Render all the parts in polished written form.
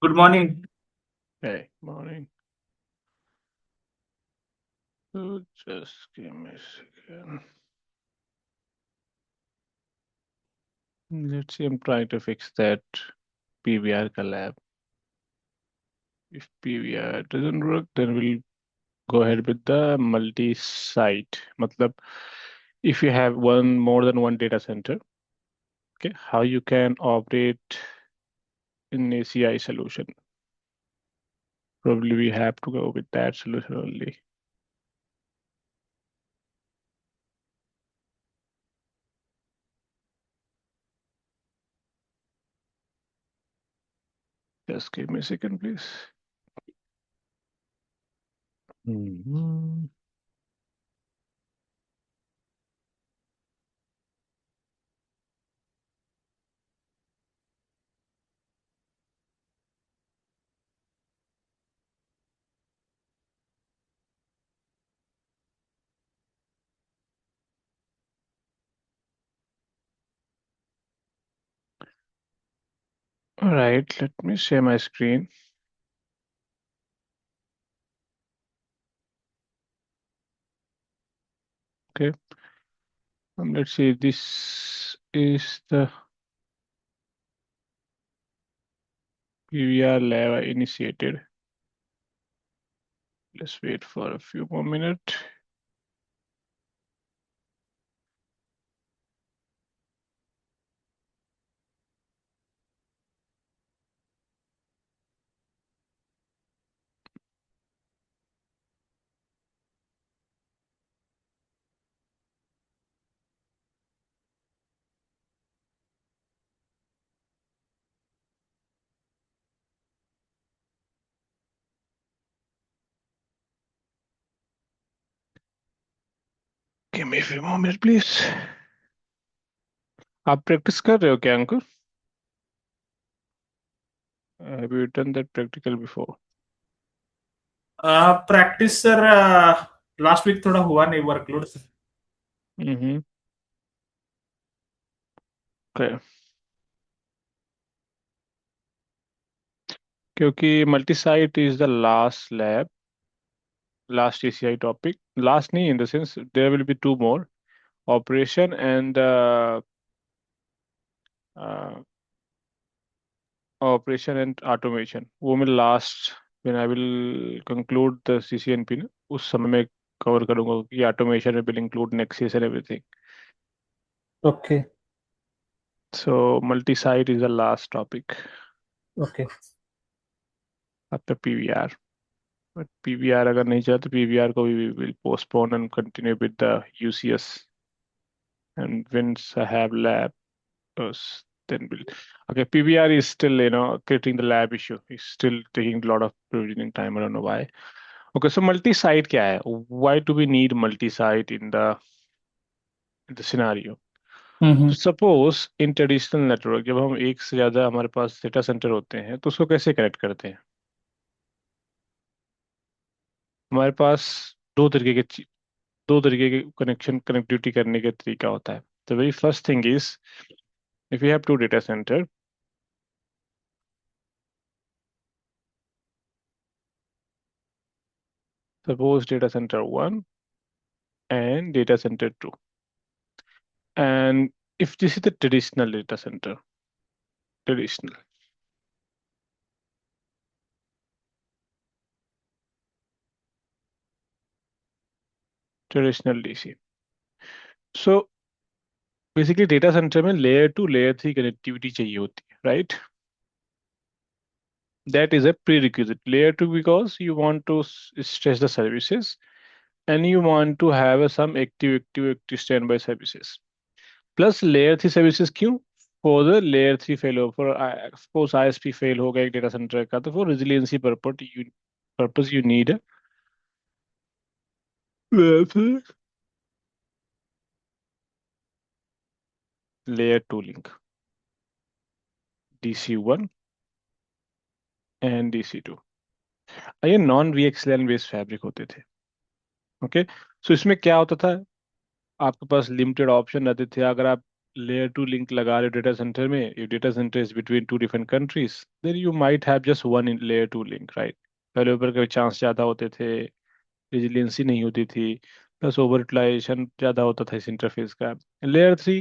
Good morning. Hey, morning. So just give me a second. Let's see, I'm trying to fix that PVR collab. If PVR doesn't work, then we'll go ahead with the multi-site. Matlab, if you have more than one data center, okay, how you can operate in ACI solution. Probably we have to go with that solution only. Just give me a second, please. Mhm. All right, let me share my screen. Okay. Let's see, this is the PVR lab I initiated. Let's wait for a few more minutes. Give me a few more minutes, please. आप practice कर रहे हो क्या Ankur? Have you done that practical before? Practice sir last week थोड़ा हुआ नहीं workload से। Mm-hmm. Okay. क्योंकि multi site is the last lab, last ACI topic, last नहीं in the sense there will be two more operation and operation and automation. वो मैं last when I will conclude the CCNP ना उस समय में cover करूंगा कि automation will include nexus and everything. Okay so multi site is the last topic okay after PVR. But PVR अगर नहीं चला तो PVR को भी will postpone and continue with the UCS. And once I have lab, then we'll. Okay, PVR is still, creating the lab issue. It's still taking a lot of provisioning time. I don't know why. Okay, so multi-site क्या है? Why do we need multi-site in the scenario? Hmm So suppose in traditional network जब हम एक से ज्यादा हमारे पास data centre होते हैं तो उसको कैसे कनेक्ट करते हैं? हमारे पास दो तरीके के दो तरीके के कनेक्टिविटी करने का तरीका होता है. The very first thing is if we have two data center, suppose data center 1 and data center 2, and if this is the traditional data center, traditional traditional DC. So basically data centre में layer two layer 3 connectivity चाहिए होती है, right? That is a prerequisite layer two because you want to stretch the services and you want to have some active standby services plus layer 3 services. क्यों? for the layer 3 fail हो for suppose ISP fail हो गया एक data centre का तो for resiliency purpose you need layer 2 link DC1 and DC2. ये non VXLAN based fabric होते थे. ओके, सो इसमें क्या होता था? आपके पास लिमिटेड ऑप्शन रहते थे. अगर आप layer 2 link लगा रहे हो डेटा सेंटर में, if data center is between two different countries, then you might have just one in layer 2 link, right? फेलोवर के चांस ज़्यादा होते थे, रेजिलियंसी नहीं होती थी, प्लस ओवर यूटिलाइजेशन ज़्यादा होता था इस इंटरफेस का। Layer 3,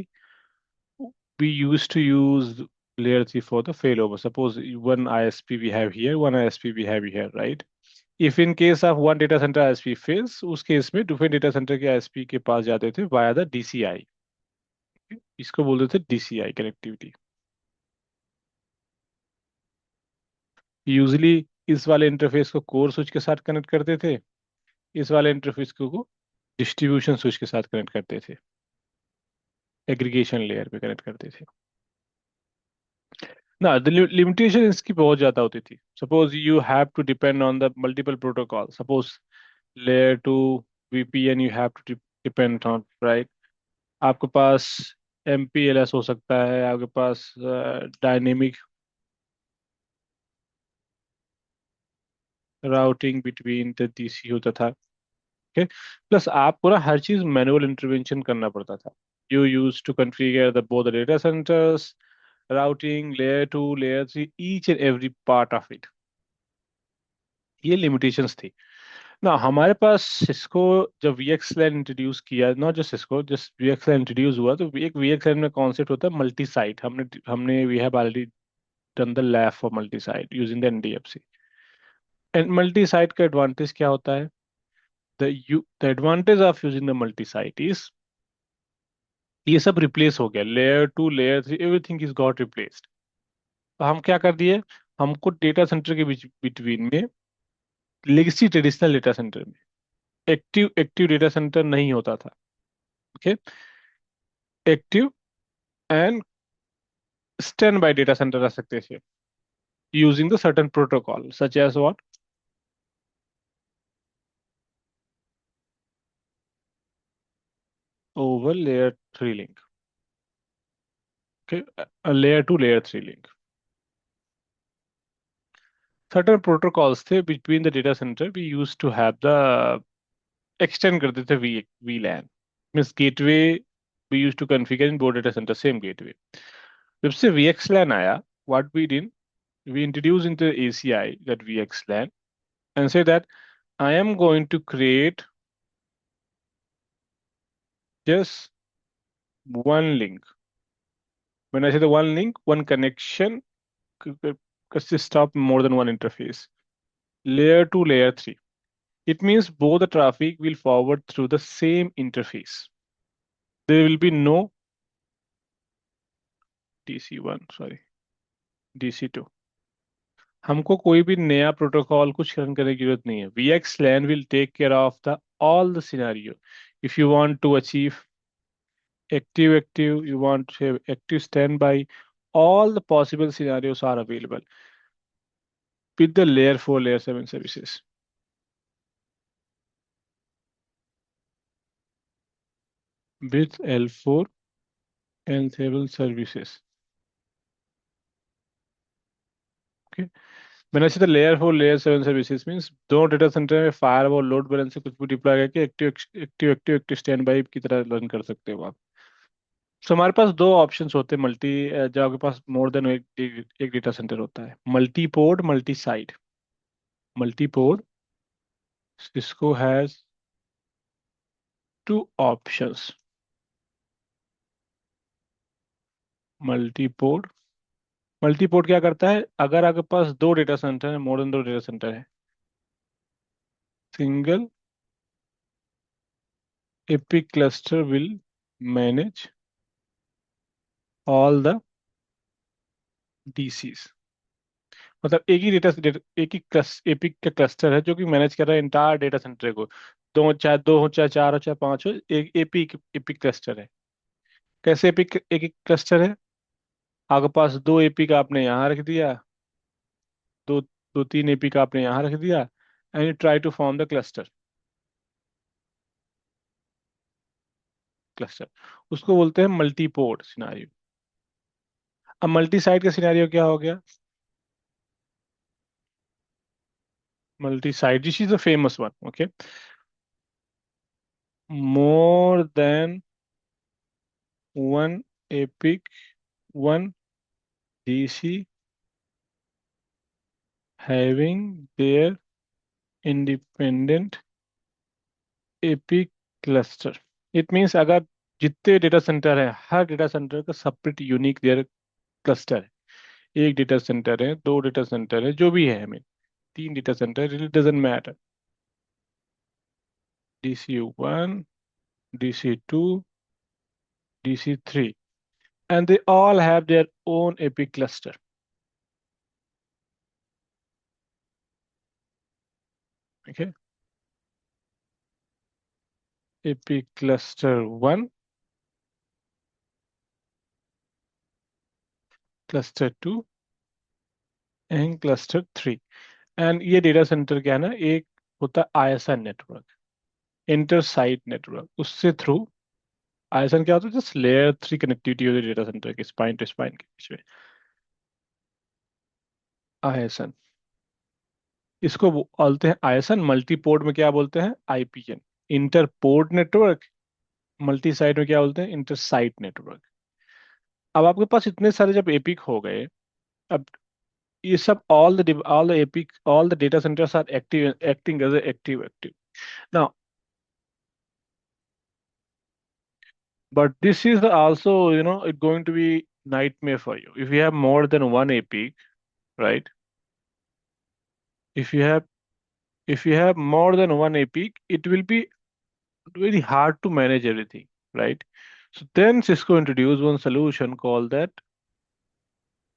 we used to use layer 3 for the failover. Suppose one ISP we have here, one ISP we have here, right? If in case of one data center ISP fails, उस case में different data center के ISP के पास जाते थे via the DCI। इसको बोलते थे DCI connectivity. Usually इस वाले इंटरफेस को कोर स्विच के साथ कनेक्ट करते थे, इस वाले इंटरफेस को डिस्ट्रीब्यूशन स्विच के साथ कनेक्ट करते थे, एग्रीगेशन लेयर पे कनेक्ट करते थे ना। द लिमिटेशन इसकी बहुत ज्यादा होती थी। Suppose you have to depend on the multiple protocol, suppose layer two VPN you have to depend on, right? आपके पास MPLS हो सकता है, आपके पास dynamic routing between the DC होता था। ओके, प्लस आपको ना हर चीज मैनुअल इंटरवेंशन करना पड़ता था। You use to configure the both the data centers, routing, layer 2, layer 3, each and every part of it। ये limitations थी ना हमारे पास। सिस्को जब VXLAN इंट्रोड्यूस किया, not just Cisco, just VXLAN introduce हुआ, तो एक VXLAN में कॉन्सेप्ट होता है मल्टी साइट। हमने हमने we have already done the lab for multi site using the NDFC। And multi site का एडवांटेज क्या होता है? The advantage of using the multi site is, ये सब रिप्लेस हो गया, layer 2, layer 3, everything is got replaced. तो हम क्या कर दिए, हमको डेटा सेंटर के बीच बिटवीन में लेगेसी ट्रेडिशनल डेटा सेंटर में एक्टिव एक्टिव डेटा सेंटर नहीं होता था। Okay, active and standby data centre रह सकते थे using the certain protocol such as what, over layer 3 link. Okay, layer 2, layer 3 link, certain protocols थे between the data centre. We use to have the, extend कर देते we VLAN means gateway. We use to configure in both data centre same gateway. जब से VXLAN आया, what we did, we introduced into ACI that VXLAN and say that I am going to create just one link. When I say the one link, one connection consists of more than one interface. Layer 2, layer 3. It means both the traffic will forward through the same interface. There will be no DC1, sorry, DC2। हमको कोई भी नया protocol कुछ run करने की जरूरत नहीं है। VXLAN will take care of the all the scenario। If you want to achieve active, you want to have active standby, all the possible scenarios are available with the layer 4, layer 7 services। With L4 and 7 services। Okay, मैंने ऐसे तो layer 4, layer 7 services means दो data centre में fire और load balancer कुछ भी deploy करके active active active active stand by की तरह रन कर सकते हो आप। सो हमारे पास दो ऑप्शंस होते हैं मल्टी, जब आपके पास मोर देन एक डेटा सेंटर होता है, multi port, multi site. Multi port, Cisco has two options, multi port. Multi port क्या करता है, अगर आपके पास दो डेटा सेंटर है, मोर देन दो डेटा सेंटर है, single epic cluster will manage all the DCs। मतलब एक ही एक ही एपिक का क्लस्टर है जो कि मैनेज कर रहा है इंटायर डेटा सेंटर को। दो हो चाहे चार हो चाहे पांच हो, एक एपिक एपिक क्लस्टर है। कैसे एपिक एक एक क्लस्टर है? आपके पास दो एपिक आपने यहाँ रख दिया, दो दो तीन एपिक आपने यहाँ रख दिया, and you try to form the cluster. Cluster उसको बोलते हैं मल्टी पोर्ट सिनारियो। अब मल्टी साइट का सिनारियो क्या हो गया? Multi site, this is the famous one. Okay, more than one epic 1 DC having their independent epic cluster. It means अगर जितने डेटा सेंटर है हर डेटा सेंटर का सेपरेट यूनिक देयर क्लस्टर है। एक डेटा सेंटर है, दो डेटा सेंटर है, जो भी है, हमें तीन data centre, it doesn't matter. DC1, DC2, DC3, and they all have their own epic cluster. Okay, epic cluster 1, cluster 2 and cluster 3। And ये डेटा सेंटर क्या है ना, एक होता है ISN network, inter site network, उससे थ्रू आईएसएन क्या होता है, जस्ट लेयर 3 कनेक्टिविटी होती है डेटा सेंटर के स्पाइन टू स्पाइन के बीच में। आईएसएन, इसको बोलते हैं आईएसएन। मल्टी पोर्ट में क्या बोलते हैं, IPN. Inter port network, multi site में क्या बोलते हैं, इंटर साइट नेटवर्क। अब आपके पास इतने सारे जब एपिक हो गए, अब ये सब all the epic all the data centers are active acting as a active now, but this is also, it going to be nightmare for you if you have more than one epic, right? if you have if you have more than one epic, it will be very hard to manage everything, right? So then Cisco introduced one solution called that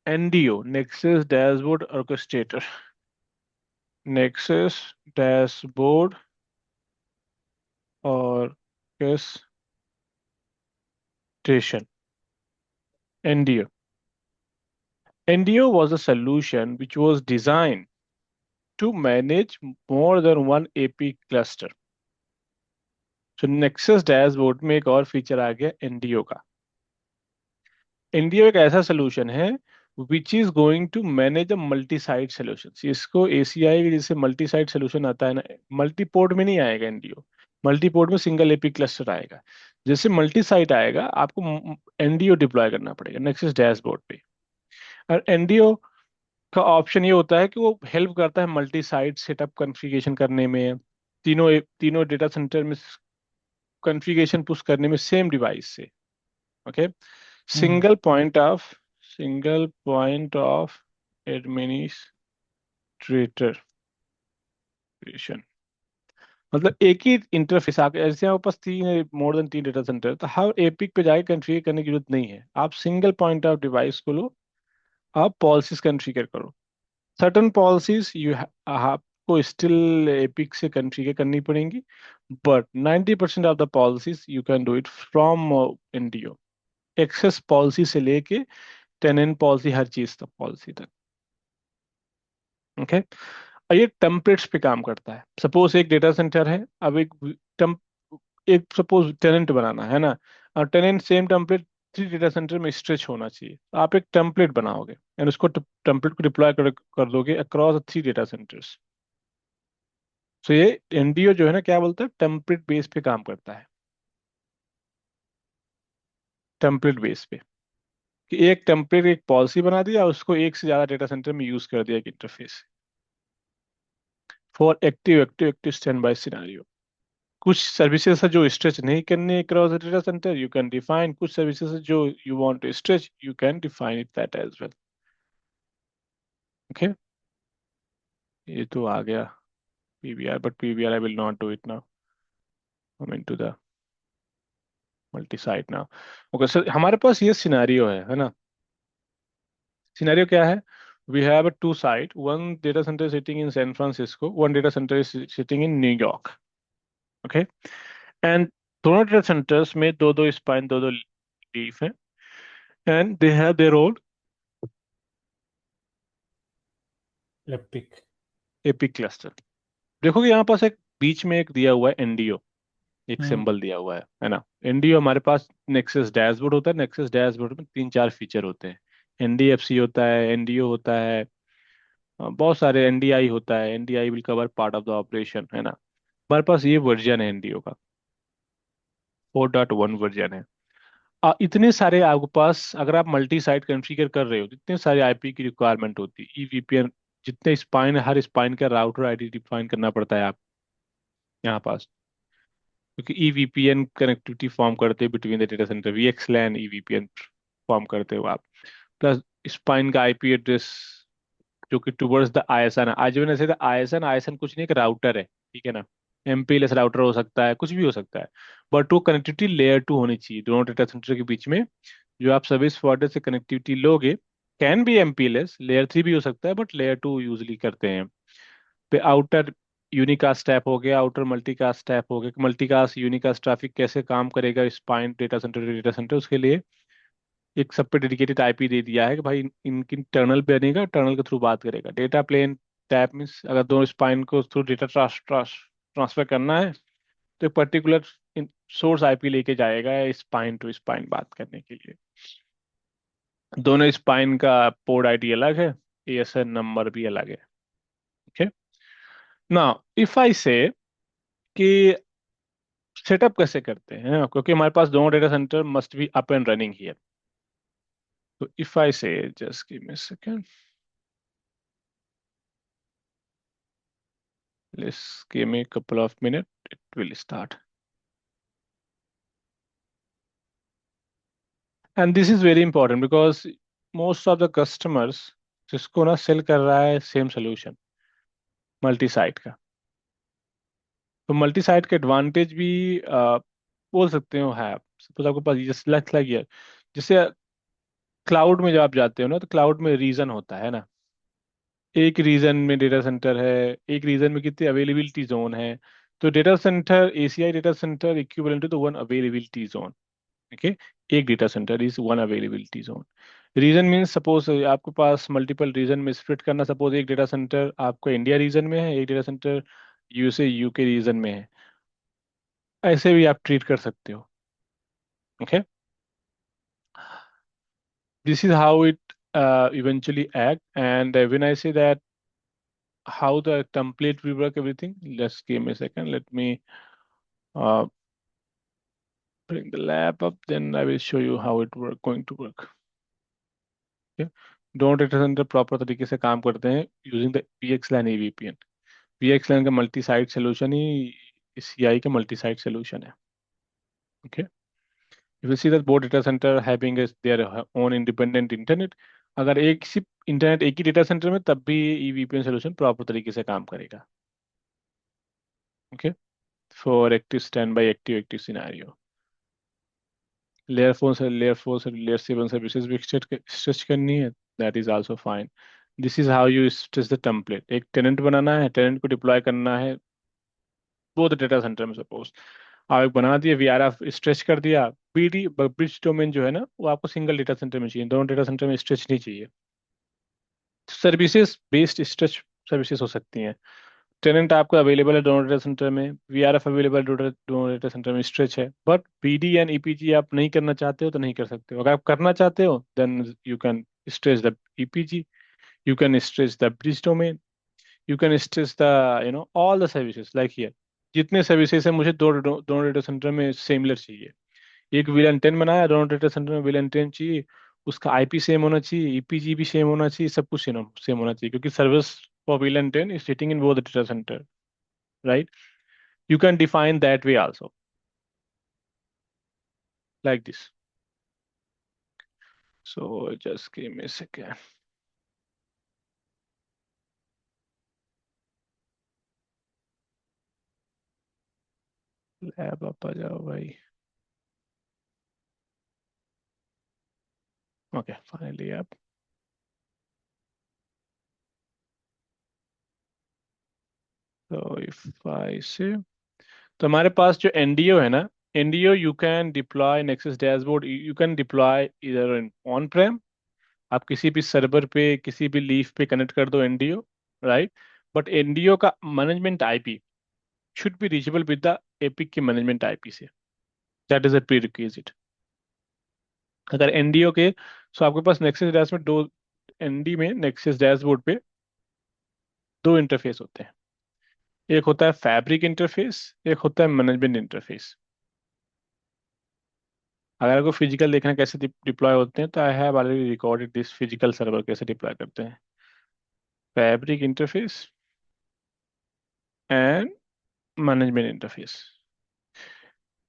NDO, Nexus Dashboard Orchestrator. Nexus Dashboard Orchestration, NDO. NDO was a solution which was designed to manage more than one AP cluster. So Nexus dashboard में एक और feature आ गया NDO का। NDO एक ऐसा solution है which is going to manage a multi site solution. इसको ACI के जैसे मल्टी साइट सोल्यूशन आता है ना, मल्टी पोर्ट में नहीं आएगा NDO। मल्टी पोर्ट में सिंगल एपी क्लस्टर आएगा। जैसे मल्टी साइट आएगा, आपको NDO डिप्लॉय करना पड़ेगा नेक्सस डैशबोर्ड पे। और NDO का ऑप्शन ये होता है कि वो हेल्प करता है मल्टी साइट सेटअप कॉन्फ़िगरेशन करने में, तीनों डेटा सेंटर में कॉन्फ़िगरेशन पुश करने में सेम डिवाइस से। Okay, hmm. Single point of single point of administrator, मतलब एक ही इंटरफेस। आप ऐसे आपके पास तीन, मोर देन तीन डेटा सेंटर, तो हर एपिक पे जाके कॉन्फ़िगर करने की जरूरत नहीं है। आप सिंगल पॉइंट ऑफ डिवाइस को लो, आप पॉलिसीज कॉन्फ़िगर करो। सर्टन पॉलिसीज आपको स्टिल एपिक से कॉन्फ़िगर करनी पड़ेंगी, but 90% of the policies you can do it from NDO। Access policy से लेके टेनेंट पॉलिसी, हर चीज तक पॉलिसी तक। ओके, और ये टेम्पलेट्स पे काम करता है। सपोज एक डेटा सेंटर है, अब टेम, एक सपोज टेनेंट बनाना है ना, और tenant same template 3 data centre में स्ट्रेच होना चाहिए। तो आप एक टेम्पलेट बनाओगे एंड उसको टेम्पलेट को डिप्लॉय कर दोगे अक्रॉस 3 डेटा सेंटर्स। तो ये NDO जो है ना, क्या बोलता है, टेम्पलेट बेस पे काम करता है। टेम्पलेट बेस पे कि एक टेम्पलेट, एक पॉलिसी बना दिया, उसको एक से ज्यादा डेटा सेंटर में यूज कर दिया एक interface for active active active stand by scenario. कुछ सर्विसेज है जो स्ट्रेच नहीं करने across data centre, you can define. कुछ सर्विसेज है जो you want to stretch, you can define it that as well. Okay, ये तो आ गया PBR, but PBR I will not do it now. I mean to the multi site now. Okay sir, हमारे पास ये scenario है ना। Scenario क्या है, we have a two site, one data center sitting in San Francisco, one data center is sitting in New York. Okay, and दोनों data centres में दो दो स्पाइन, दो दो लीफ है, and they have their own epic. Epic cluster. देखोगे यहाँ पास एक बीच में एक दिया हुआ है NDO, एक हम्म। सिंबल दिया हुआ है ना। NDO हमारे पास नेक्सस डैशबोर्ड होता है। नेक्सस डैशबोर्ड में तीन चार फीचर होते हैं। NDFC होता है, NDO होता है, बहुत सारे NDI होता है। NDI will cover part of the operation, है ना। हमारे पास ये वर्जन है NDO का, 4.1 वर्जन है। इतने सारे आपके पास, अगर आप मल्टी साइट कॉन्फ़िगर कर रहे हो तो इतने सारे आईपी की रिक्वायरमेंट होती है। ईवीपीएन जितने स्पाइन, हर स्पाइन का राउटर आईडी डिफाइन करना पड़ता है आप यहाँ पास, क्योंकि ईवीपीएन कनेक्टिविटी फॉर्म करते हैं between the data centre, VXLAN EVPN form करते हो आप। प्लस स्पाइन का आईपी एड्रेस जो कि टुवर्ड्स द आईएसएन है। आज मैंने से आईएसएन, आईएसएन कुछ नहीं, एक राउटर है, ठीक है ना। एमपीएलएस राउटर हो सकता है, कुछ भी हो सकता है, बट वो कनेक्टिविटी लेयर 2 होनी चाहिए दोनों डेटा सेंटर के बीच में। जो आप सर्विस प्रोवाइडर से कनेक्टिविटी लोगे, कैन बी एमपीएलएस, लेयर 3 भी हो सकता है, बट लेयर 2 यूजली करते हैं। पे आउटर यूनिकास्ट टैप हो गया, आउटर मल्टीकास्ट टैप हो गया। मल्टीकास्ट यूनिकास्ट ट्रैफिक कैसे काम करेगा spine data centre to data centre, उसके लिए एक सब पे डेडिकेटेड आईपी दे दिया है कि भाई इनकी टर्नल पे बनेगा, टर्नल के थ्रू बात करेगा। डेटा प्लेन टैप मीन्स अगर दोनों स्पाइन को थ्रू डेटा ट्रांसफर करना है तो एक पर्टिकुलर सोर्स आईपी लेके जाएगा स्पाइन टू स्पाइन बात करने के लिए। दोनों स्पाइन का पोर्ट आईडी अलग है, एएसएन नंबर भी अलग है। ओके, नाउ इफ आई से कि सेटअप कैसे करते हैं, क्योंकि हमारे पास दोनों data centre must be up and running here. तो इफ आई से, just give me a second, let's give me a couple of minutes, it will start. And this is very important because most of the customers जिसको ना cell कर रहा है same solution multi site का। तो multi site का advantage भी बोल सकते हो है। सपोज आपके पास जैसे लग जैसे क्लाउड में जब आप जाते हो ना, तो क्लाउड में रीजन होता है ना, एक रीजन में डेटा सेंटर है, एक रीजन में कितनी अवेलेबिलिटी जोन है। तो data centre, ACI data centre equivalent to one availability zone. Okay, एक data centre is one availability zone. Region means suppose आपके पास मल्टीपल रीजन में स्प्लिट करना, सपोज एक डेटा सेंटर आपका इंडिया रीजन में है, एक data centre USA UK region में है, ऐसे भी आप ट्रीट कर सकते हो। Okay, this is how it eventually act, and when I say that how the template will work, everything, just give me a second, let me uh, bring the lab up, then I will show you how it work going to work. Okay, दोनों data centre proper तरीके से काम करते हैं using the VXLAN AVPN। VXLAN का multi site solution ही CI का multi site solution है। Okay, you will see that both data centre having their own independent internet. अगर एक सिर्फ इंटरनेट एक ही डेटा सेंटर में, तब भी EVPN सोल्यूशन प्रॉपर तरीके से काम करेगा। Okay, for active stand by active active scenario, layer 4 से लेयर 7 सर्विसेज भी स्ट्रेच करनी है, that is also fine. This is how you stretch the template. एक टेनेंट बनाना है, टेनेंट को डिप्लॉय करना है वो तो डेटा सेंटर में। सपोज आप एक बना दिए, वीआरएफ स्ट्रेच कर दिया, बीडी ब्रिज डोमेन जो है ना, वो आपको सिंगल डेटा सेंटर में चाहिए, दोनों डेटा सेंटर में स्ट्रेच नहीं चाहिए। सर्विसेज बेस्ड स्ट्रेच सर्विसेज हो सकती हैं। टेनेंट आपको अवेलेबल है दोनों डेटा सेंटर में, वीआरएफ अवेलेबल दोनों डेटा सेंटर में, स्ट्रेच है। बट बीडी एंड ईपीजी आप नहीं करना चाहते हो तो नहीं कर सकते हो। अगर आप करना चाहते हो then you can stretch the EPG, you can stretch the bridge domain, you can stretch the all the services like here. जितने सर्विसेज है मुझे दोनों डेटा सेंटर में सिमिलर चाहिए। एक VLAN 10 बनाया, दोनों डेटा सेंटर में VLAN 10 चाहिए, उसका आईपी सेम होना चाहिए, ईपीजी भी सेम होना चाहिए, सब कुछ सेम सेम होना चाहिए, क्योंकि service for VLAN 10 is sitting in both the data center, right? You can define that way also, like this. So just give me a second. Lab आप आ जाओ भाई। ओके, फाइनली आप, तो इफ आई से, तो हमारे पास जो एनडीओ है ना, NDO you can deploy nexus dashboard, you can deploy इधर इन ऑन प्रेम, आप किसी भी सर्वर पे किसी भी लीफ पे कनेक्ट कर दो एनडीओ, राइट। बट एनडीओ का management IP should be reachable with the epic के मैनेजमेंट आईपी से, that is a pre requisite. अगर एनडीओ के, सो आपके पास नेक्सस डैश में दो, एनडी में नेक्सस डैशबोर्ड पे दो इंटरफेस होते हैं, एक होता है फैब्रिक इंटरफेस, एक होता है मैनेजमेंट इंटरफेस। अगर आपको फिजिकल देखना है कैसे डिप्लॉय होते हैं, तो I have already recorded this physical server कैसे डिप्लॉय करते हैं। Fabric interface and management interface,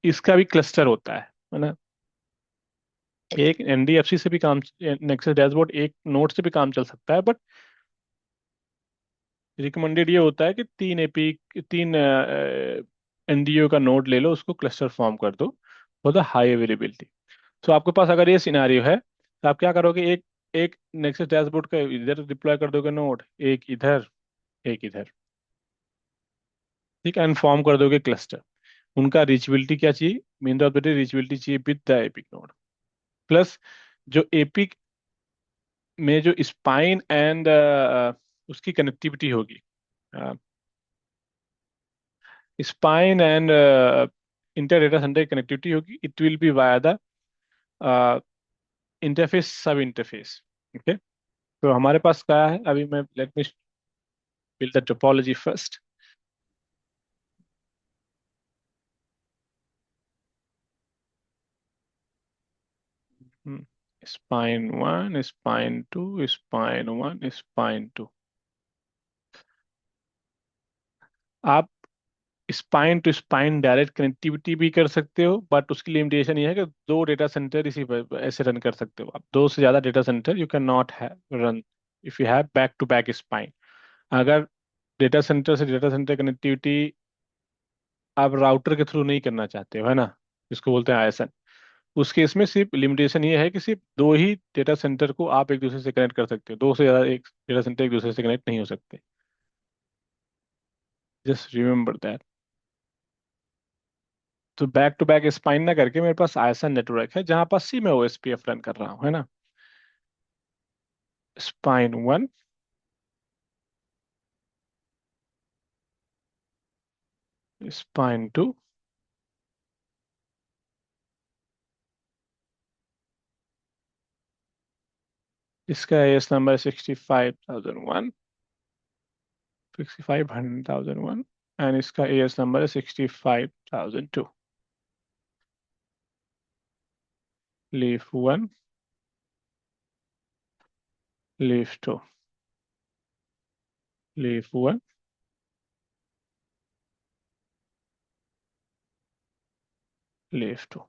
इसका भी क्लस्टर होता है ना। एक एनडीएफसी से भी काम, नेक्सस डैशबोर्ड एक नोड से भी काम चल सकता है, बट रिकमेंडेड ये होता है कि तीन एनडीओ का नोड ले लो, उसको क्लस्टर फॉर्म कर दो फॉर द हाई अवेलेबिलिटी। तो आपके पास अगर ये सिनारियो है, तो आप क्या करोगे, एक एक नेक्सस डैशबोर्ड का इधर डिप्लॉय कर दोगे नोड, एक इधर, एक इधर, ठीक है, एंड फॉर्म कर दोगे क्लस्टर। उनका रीचबिलिटी क्या चाहिए, main of the day reachability चाहिए with the APIC node, plus जो एपिक में जो स्पाइन एंड उसकी कनेक्टिविटी होगी, spine and inter data centre की कनेक्टिविटी होगी, it will be via the interface sub interface. Okay, तो हमारे पास क्या है अभी, मैं let me build the topology first. Spine one, spine to, spine one, spine two. आप spine to spine direct connectivity भी कर सकते हो, बट उसकी लिमिटेशन ये है कि दो डेटा सेंटर इसी ऐसे रन कर सकते हो आप, दो से ज्यादा data centre you can not run if you have back to back spine. अगर डेटा सेंटर से डेटा सेंटर कनेक्टिविटी आप राउटर के थ्रू नहीं करना चाहते हो, है ना, जिसको बोलते हैं आईएसएन, उस केस में सिर्फ लिमिटेशन ये है कि सिर्फ दो ही डेटा सेंटर को आप एक दूसरे से कनेक्ट कर सकते हो, दो से ज्यादा एक डेटा सेंटर एक दूसरे से कनेक्ट नहीं हो सकते। Just remember that. तो बैक टू बैक स्पाइन ना करके मेरे पास आईएसएन नेटवर्क है जहां पास सी मैं ओएसपीएफ रन कर रहा हूँ, है ना। स्पाइन वन, स्पाइन टू, इसका एएस नंबर 65,001, 65,001, एंड इसका एएस नंबर है 65,002। Leaf one, leaf two, leaf one, leaf two,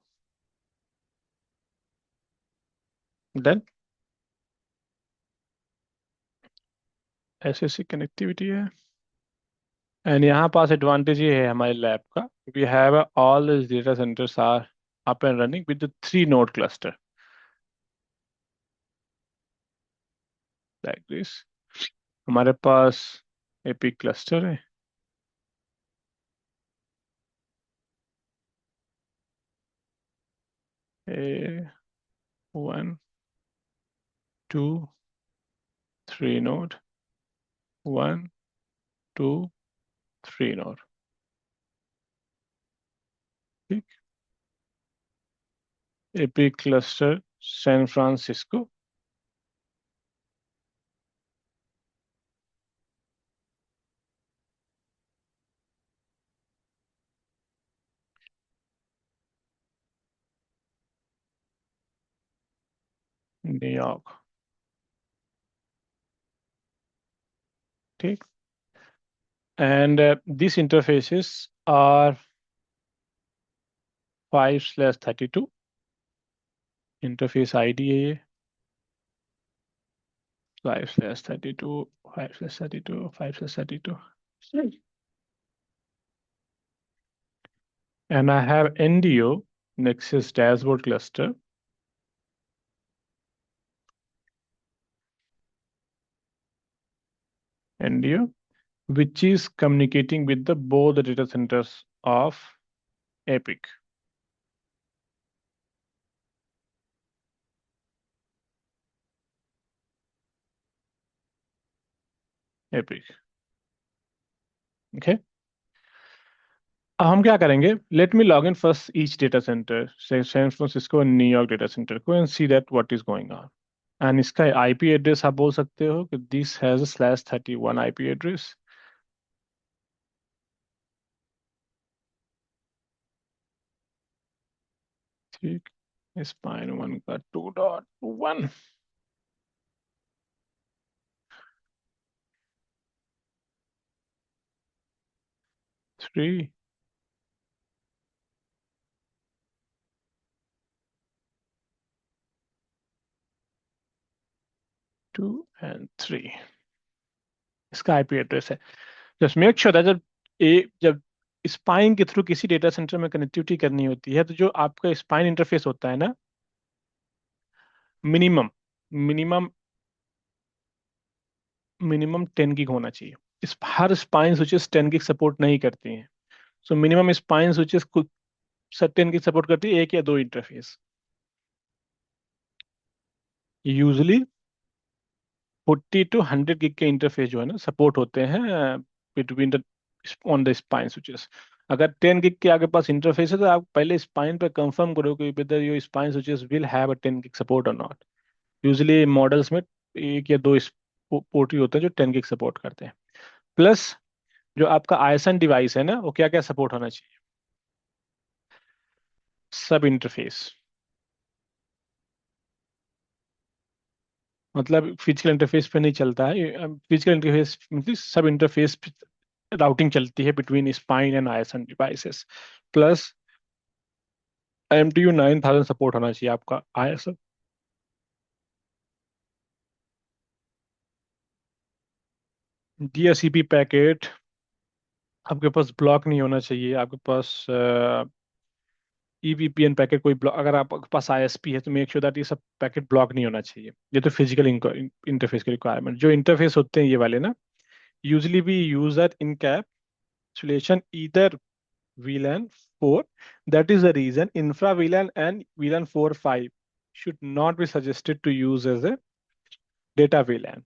then ऐसी कनेक्टिविटी है। एंड यहाँ पास एडवांटेज ये है हमारे लैब का, we have all this data centres are up and running with the 3 node cluster like this. हमारे पास एपिक क्लस्टर है, ए 1 2 3 नोड, 1 2 3 नोड, ठीक। APIC cluster San Francisco, New York, ठीक। And this interfaces are 5/32, interface ID है ये, 5/32, 5/32, 5/32, and I have NDO, Nexus Dashboard Cluster, NDO, which is communicating with the both the data centers of Epic. Epic, okay. अब हम क्या करेंगे, let me log in first each data centre, San Francisco and New York data centre को, and see that what is going on. And इसका IP address आप बोल सकते हो कि दिस हैज /31 आईपी एड्रेस, ठीक। स्पाइन 1 का 2.1 3 2 एंड 3 इसका आईपी एड्रेस है। जस्ट मेक श्योर दैट जब स्पाइन के थ्रू किसी डेटा सेंटर में कनेक्टिविटी करनी होती है तो जो आपका स्पाइन इंटरफेस होता है ना, मिनिमम मिनिमम मिनिमम 10 गिग होना चाहिए। हर स्पाइन स्विचेस 10 गिग सपोर्ट नहीं करती हैं। सो मिनिमम स्पाइन स्विचेस कुछ 10 गिग सपोर्ट करती है, एक या दो इंटरफेस। यूजली 40 to 100 गिग के इंटरफेस जो है ना सपोर्ट होते हैं between the on the spine switches. अगर 10 गिग के आगे पास इंटरफेस है तो आप पहले स्पाइन पे कंफर्म करो कि whether your spine switches will have a 10 gig support और नॉट। यूजली मॉडल्स में एक या दो पोर्ट ही होते हैं जो 10 गिग सपोर्ट करते हैं। प्लस जो आपका आईएसएन डिवाइस है ना, वो क्या क्या सपोर्ट होना चाहिए? सब इंटरफेस, मतलब फिजिकल इंटरफेस पे नहीं चलता है। फिजिकल इंटरफेस मतलब सब इंटरफेस राउटिंग चलती है between spine and ISN devices. Plus MTU 9000 support होना चाहिए आपका आईएसएन। DHCP पैकेट आपके पास ब्लॉक नहीं होना चाहिए। आपके पास EVPN पैकेट कोई ब्लॉक, अगर आपके पास ISP है तो मेक श्योर दैट ये सब पैकेट ब्लॉक नहीं होना चाहिए। ये तो फिजिकल इंटरफेस के रिक्वायरमेंट। जो इंटरफेस होते हैं ये वाले ना, यूजली भी user in capsulation either VLAN 4. That is the reason infra VLAN and VLAN 4.5 should not be suggested to use as a data VLAN.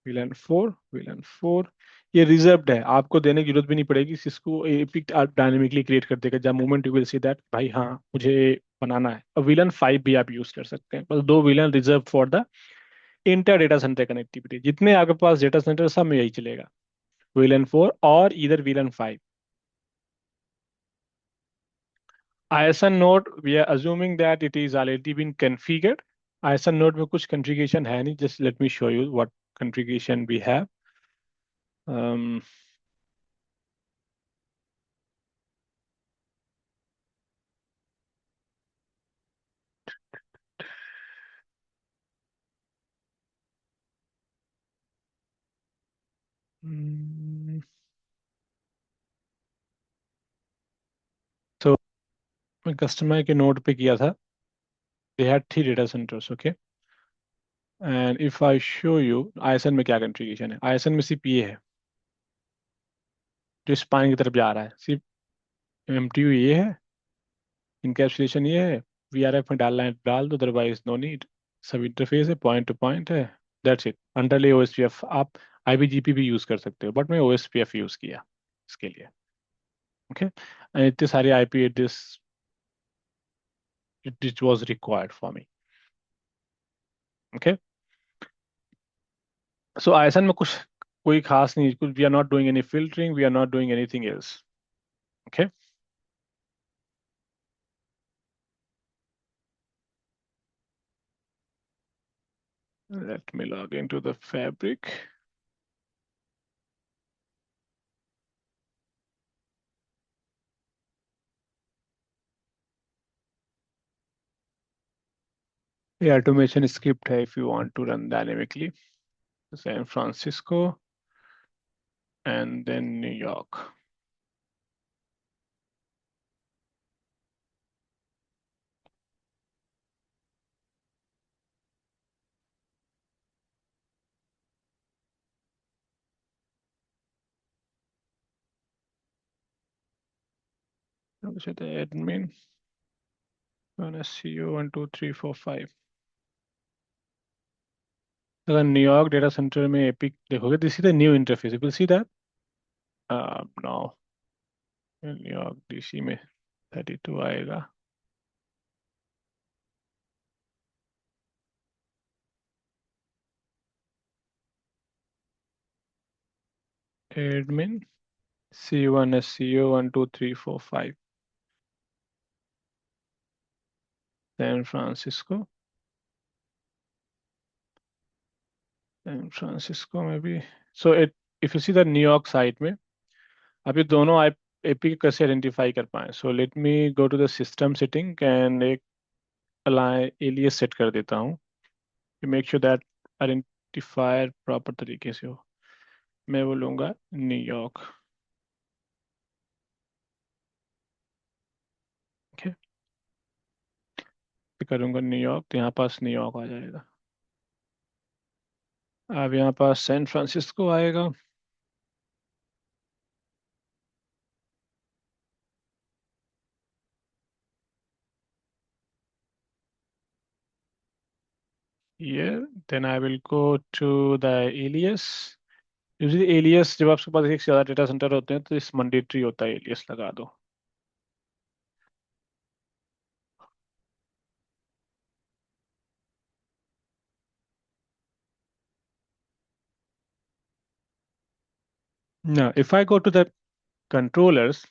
VLAN 4, VLAN 4 ये रिजर्व्ड है, आपको देने की जरूरत भी नहीं पड़ेगी। इसको एपिक डायनेमिकली क्रिएट कर देगा जब moment you will see that भाई हाँ मुझे बनाना है। और VLAN 5 भी आप यूज कर सकते हैं। बस दो VLAN reserve for the inter data centre connectivity. जितने आपके पास डेटा सेंटर सब में यही चलेगा, VLAN 4 और इधर VLAN 5। ISN node, we are assuming that it is already been configured. ISN node में कुछ configuration है नहीं. Just let me show you what configuration we have. Um, mm, so मैं customer के node पे किया था. They had 3 data centers, okay? And if I show you ISN में क्या configuration है, ISN में सिर्फ ये है जो spine की तरफ जा रहा है। सिर्फ MTU ये है, इनकैप्सुलेशन ये है, VRF में डालना है डाल दो, अदरवाइज नो नीड। सब इंटरफेस है, पॉइंट टू पॉइंट है। That's it. अंडरले OSPF आप IBGP भी यूज कर सकते हो, बट मैं OSPF यूज किया इसके लिए। ओके, इतने सारे IP address it was required for me. Okay, so ISN में कुछ कोई खास नहीं, कुछ we are not doing any filtering, we are not doing anything else. Okay, let me log into the fabric. ये automation script है if you want to run dynamically. San Francisco and then New York. Look at the admin. SCO 1 2 3 4 5. अगर New York data centre में epic देखोगे, this is the new interface, you will see that now. New York DC में 32 आएगा। Admin C1 SCO 1 2 3 4 5। San Francisco में भी। So it, if you see the New York site में, अब ये दोनों आई एपी कैसे आइडेंटिफाई कर पाए? So let me go to the system setting and एक अलाइ एलियस सेट कर देता हूँ, make sure that identifier proper तरीके से हो। मैं बोलूँगा न्यूयॉर्क। ओके, करूँगा न्यूयॉर्क, तो यहाँ पास न्यूयॉर्क आ जाएगा। अब यहाँ पास सैन फ्रांसिस्को आएगा। Here, then I will go to the alias. Usually alias, जब आपके पास एक से ज़्यादा डेटा सेंटर होते हैं तो इस मैंडेटरी होता है एलियस लगा दो। Now, if I go to the controllers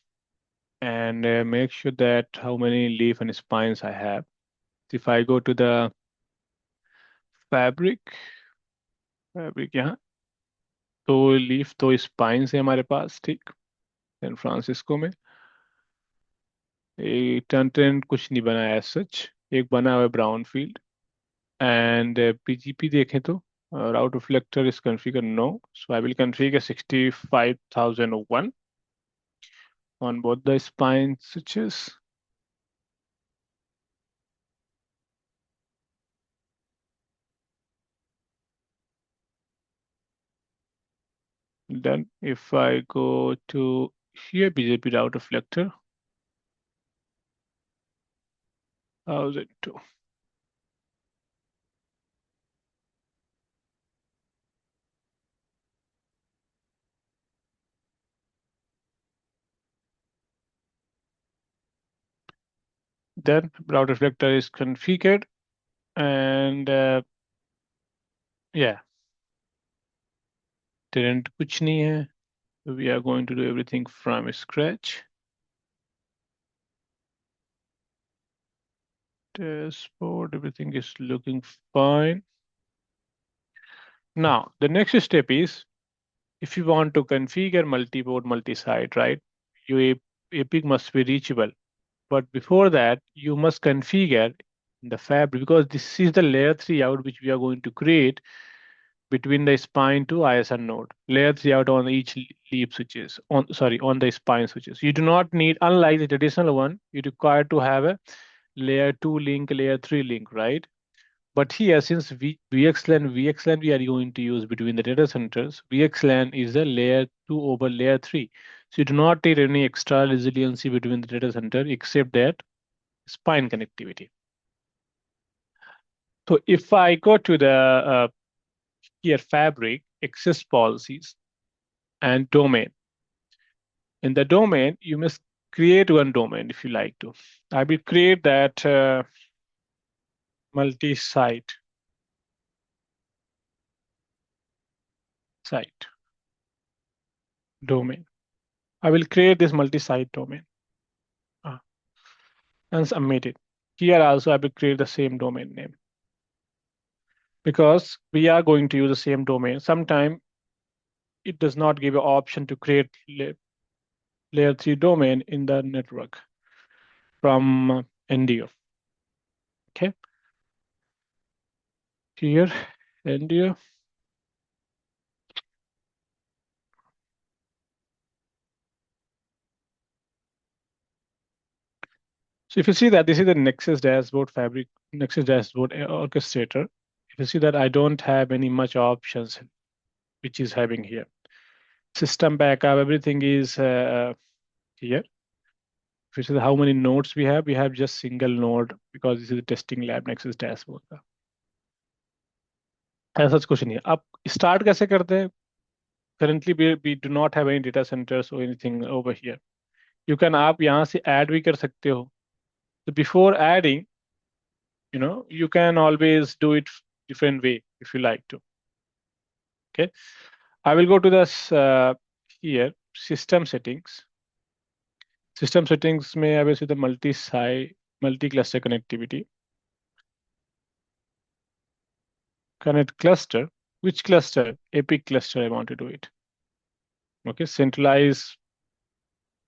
and make sure that how many leaf and spines I have. If I go to the fabric, fabric यहाँ, तो लीफ तो स्पाइंस है हमारे पास, ठीक। सैन फ्रांसिस्को में टर्न ट्रेन कुछ नहीं बना है सच, एक बना हुआ है ब्राउन फील्ड। एंड पीजीपी देखें तो route reflector is configure no, so I will configure 65001 on both the spine switches. Then if I go to here, BJP route reflector, 1002. Then route reflector is configured, and yeah, tenant कुछ नहीं है. We are going to do everything from scratch. Dashboard, everything is looking fine. Now, the next step is if you want to configure multi-board, multi-site, right? Your API must be reachable. But before that, you must configure the fabric, because this is the layer 3 out which we are going to create between the spine to ISR node. Layer 3 out on each leaf switches, on the spine switches. You do not need, unlike the traditional one, you require to have a layer 2 link, layer 3 link, right? But here, since VXLAN we are going to use between the data centers, VXLAN is a layer 2 over layer 3. So you do not need any extra resiliency between the data center except that spine connectivity. So if I go to the here fabric, access policies, and domain. In the domain, you must create one domain if you like to. I will create that multi-site site domain. I will create this multi-site domain and submit it. Here also I will create the same domain name because we are going to use the same domain. Sometimes it does not give an option to create layer 3 domain in the network from NDO. Okay. Here, NDO. So if you see that this is the Nexus dashboard fabric, Nexus dashboard orchestrator, if you see that I don't have any much options, which is having here. System backup, everything is here. If you see how many nodes we have just single node because this is a testing lab Nexus dashboard का. ऐसा कुछ नहीं है. अब start कैसे करते हैं? Currently we do not have any data centers or anything over here. You can आप यहाँ से add भी कर सकते हो. So before adding, you can always do it different way if you like to. Okay, I will go to this here system settings. System settings may I will see the multi-cluster connectivity. connect cluster. Which cluster? Epic cluster I want to do it. Okay, centralize,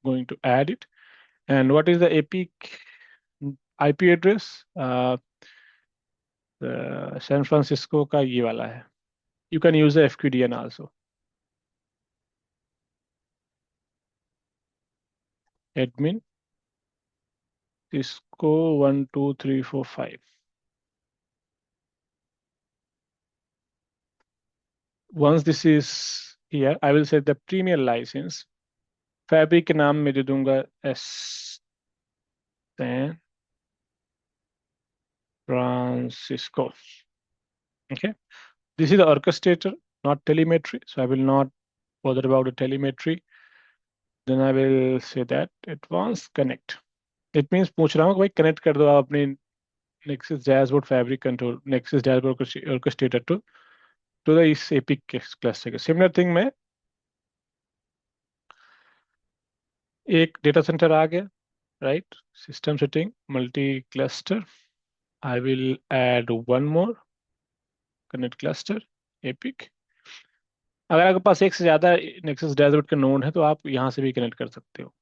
going to add it. And what is the Epic IP address? San Francisco का ये वाला है. You can use the FQDN also. Admin Cisco 1 2 3 4 5. Once this is here, I will set the premier license. Fabric के नाम में दे दूंगा San Francisco. Okay, this is the orchestrator, not telemetry, so I will not bother about the telemetry. Then I will say that advanced connect. It means पूछ रहा हूँ कि भाई connect कर दो आप अपने Nexus dashboard fabric control, Nexus dashboard orchestrator to the इस Epic cluster का. Similar thing में एक data center आ गया, right? System setting, multi cluster. I will add one more connect cluster, Epic. अगर आपके पास एक से ज्यादा नेक्सस डैशबोर्ड के नोड है तो आप यहाँ से भी कनेक्ट कर सकते हो.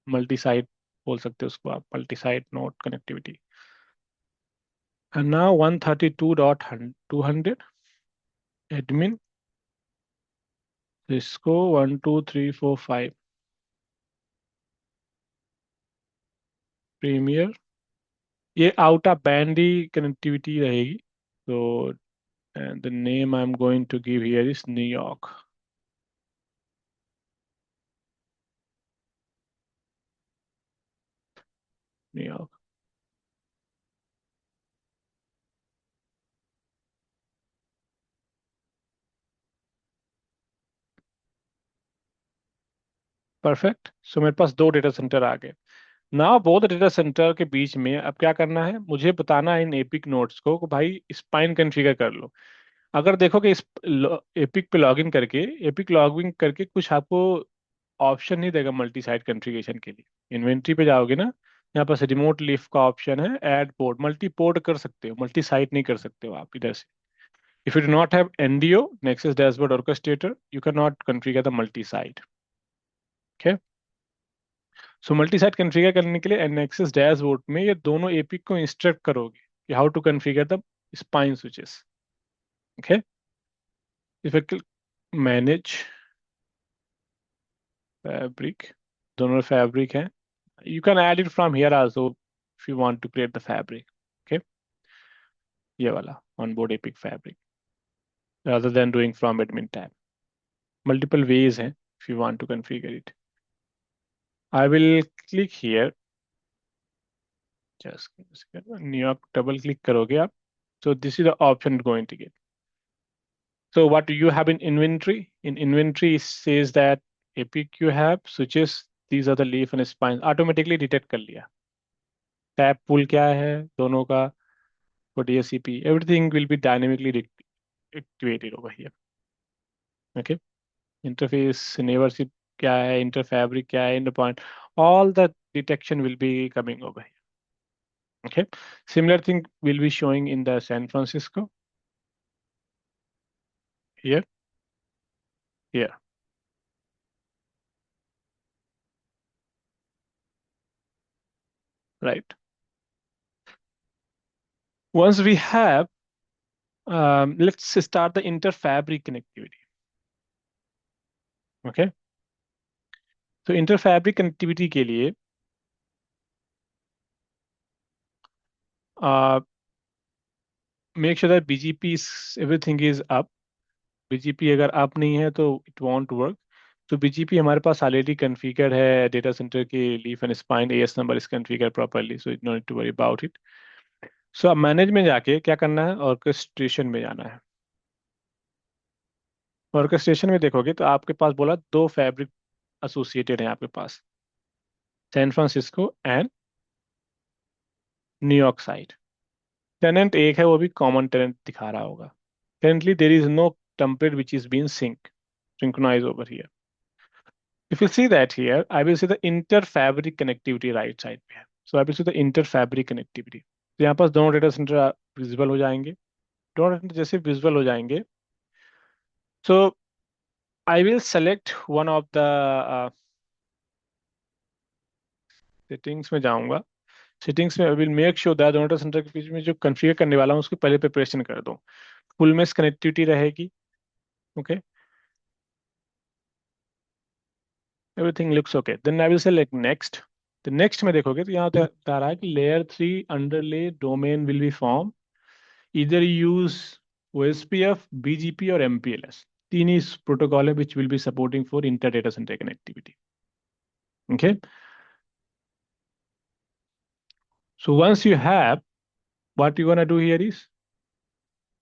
मल्टी साइट बोल सकते हो उसको आप, multi site node connectivity. And now 132.200 admin Cisco 1 2 3 4 5 premier. ये out of band he connectivity रहेगी. तो and the name I'm going to give here is New York. New York. Perfect. So मेरे पास दो डेटा सेंटर आ गए. Now both data centre के बीच में अब क्या करना है, मुझे बताना है इन एपिक नोड्स को कि भाई स्पाइन कॉन्फ़िगर कर लो. अगर देखो कि इस एपिक पे लॉगिन करके, एपिक लॉगिन करके कुछ आपको ऑप्शन नहीं देगा मल्टी साइट कॉन्फ़िगरेशन के लिए. इन्वेंटरी पे जाओगे ना, यहाँ पास रिमोट लिफ्ट का ऑप्शन है, ऐड पोर्ट. मल्टी पोर्ट कर सकते हो, मल्टी साइट नहीं कर सकते हो आप इधर से. If you do not have NDO nexus dashboard orchestrator, you can not configure the multi site. Okay, so multi site configure करने के लिए एनएक्सिस डैशबोर्ड में ये दोनों एपिक को इंस्ट्रक्ट करोगे कि how to configure the spine switches. Okay, if you manage fabric, दोनों फैब्रिक हैं. You can add it from here also if you want to create the fabric. Okay, ये वाला onboard epic fabric rather than doing from admin tab. Multiple ways हैं if you want to configure it. I will click here. Just New York, double click करोगे आप. So this is the option going to get. So what do you have in inventory? In inventory it says that epic you have switches. These are the leaf and spines. Automatically detect कर लिया. Tab pool क्या है दोनों का. For DSCP, everything will be dynamically activated over here. Okay, interface neighborship क्या है, interfabric क्या है, interpoint, all the detection will be coming over here. Okay, similar thing will be showing in the San Francisco. Here, here. Right. Once we have, let's start the interfabric connectivity. Okay, so interfabric connectivity के लिए make sure that BGP is everything is up. BGP अगर up नहीं है तो it won't work. तो BGP हमारे पास already configure है डेटा सेंटर के leaf and spine. AS number is configure properly, so no need to worry about it. So अब मैनेज में जाके क्या करना है, ऑर्केस्ट्रेशन में जाना है. ऑर्केस्ट्रेशन में देखोगे तो आपके पास बोला दो फैब्रिक एसोसिएटेड है आपके पास, San Francisco and New York side. Tenant एक है, वो भी कॉमन टेनेंट दिखा रहा होगा. Currently there is no template which is been synchronized over here. If you see that here, I will see the inter-fabric connectivity right side पे है. So I will see the inter-fabric connectivity. तो यहाँ पास दोनों data centre visible हो जाएंगे. Don't जैसे visual हो जाएंगे. So I will select one of the settings में जाऊंगा. सेटिंग्स में I will make sure that data centre के बीच में जो कॉन्फ़िगर करने वाला हूँ उसकी पहले प्रिपरेशन कर दूँ. फुल मेश कनेक्टिविटी रहेगी. Okay. Everything looks okay. Then I will select next. तो नेक्स्ट में देखोगे तो यहाँ बता रहा है कि layer 3 underlay domain will be form. इधर यूज OSPF, BGP और MPLS. तीन ही प्रोटोकॉल है which will be supporting for inter data centre connectivity. Okay. So once you have, what you gonna do here is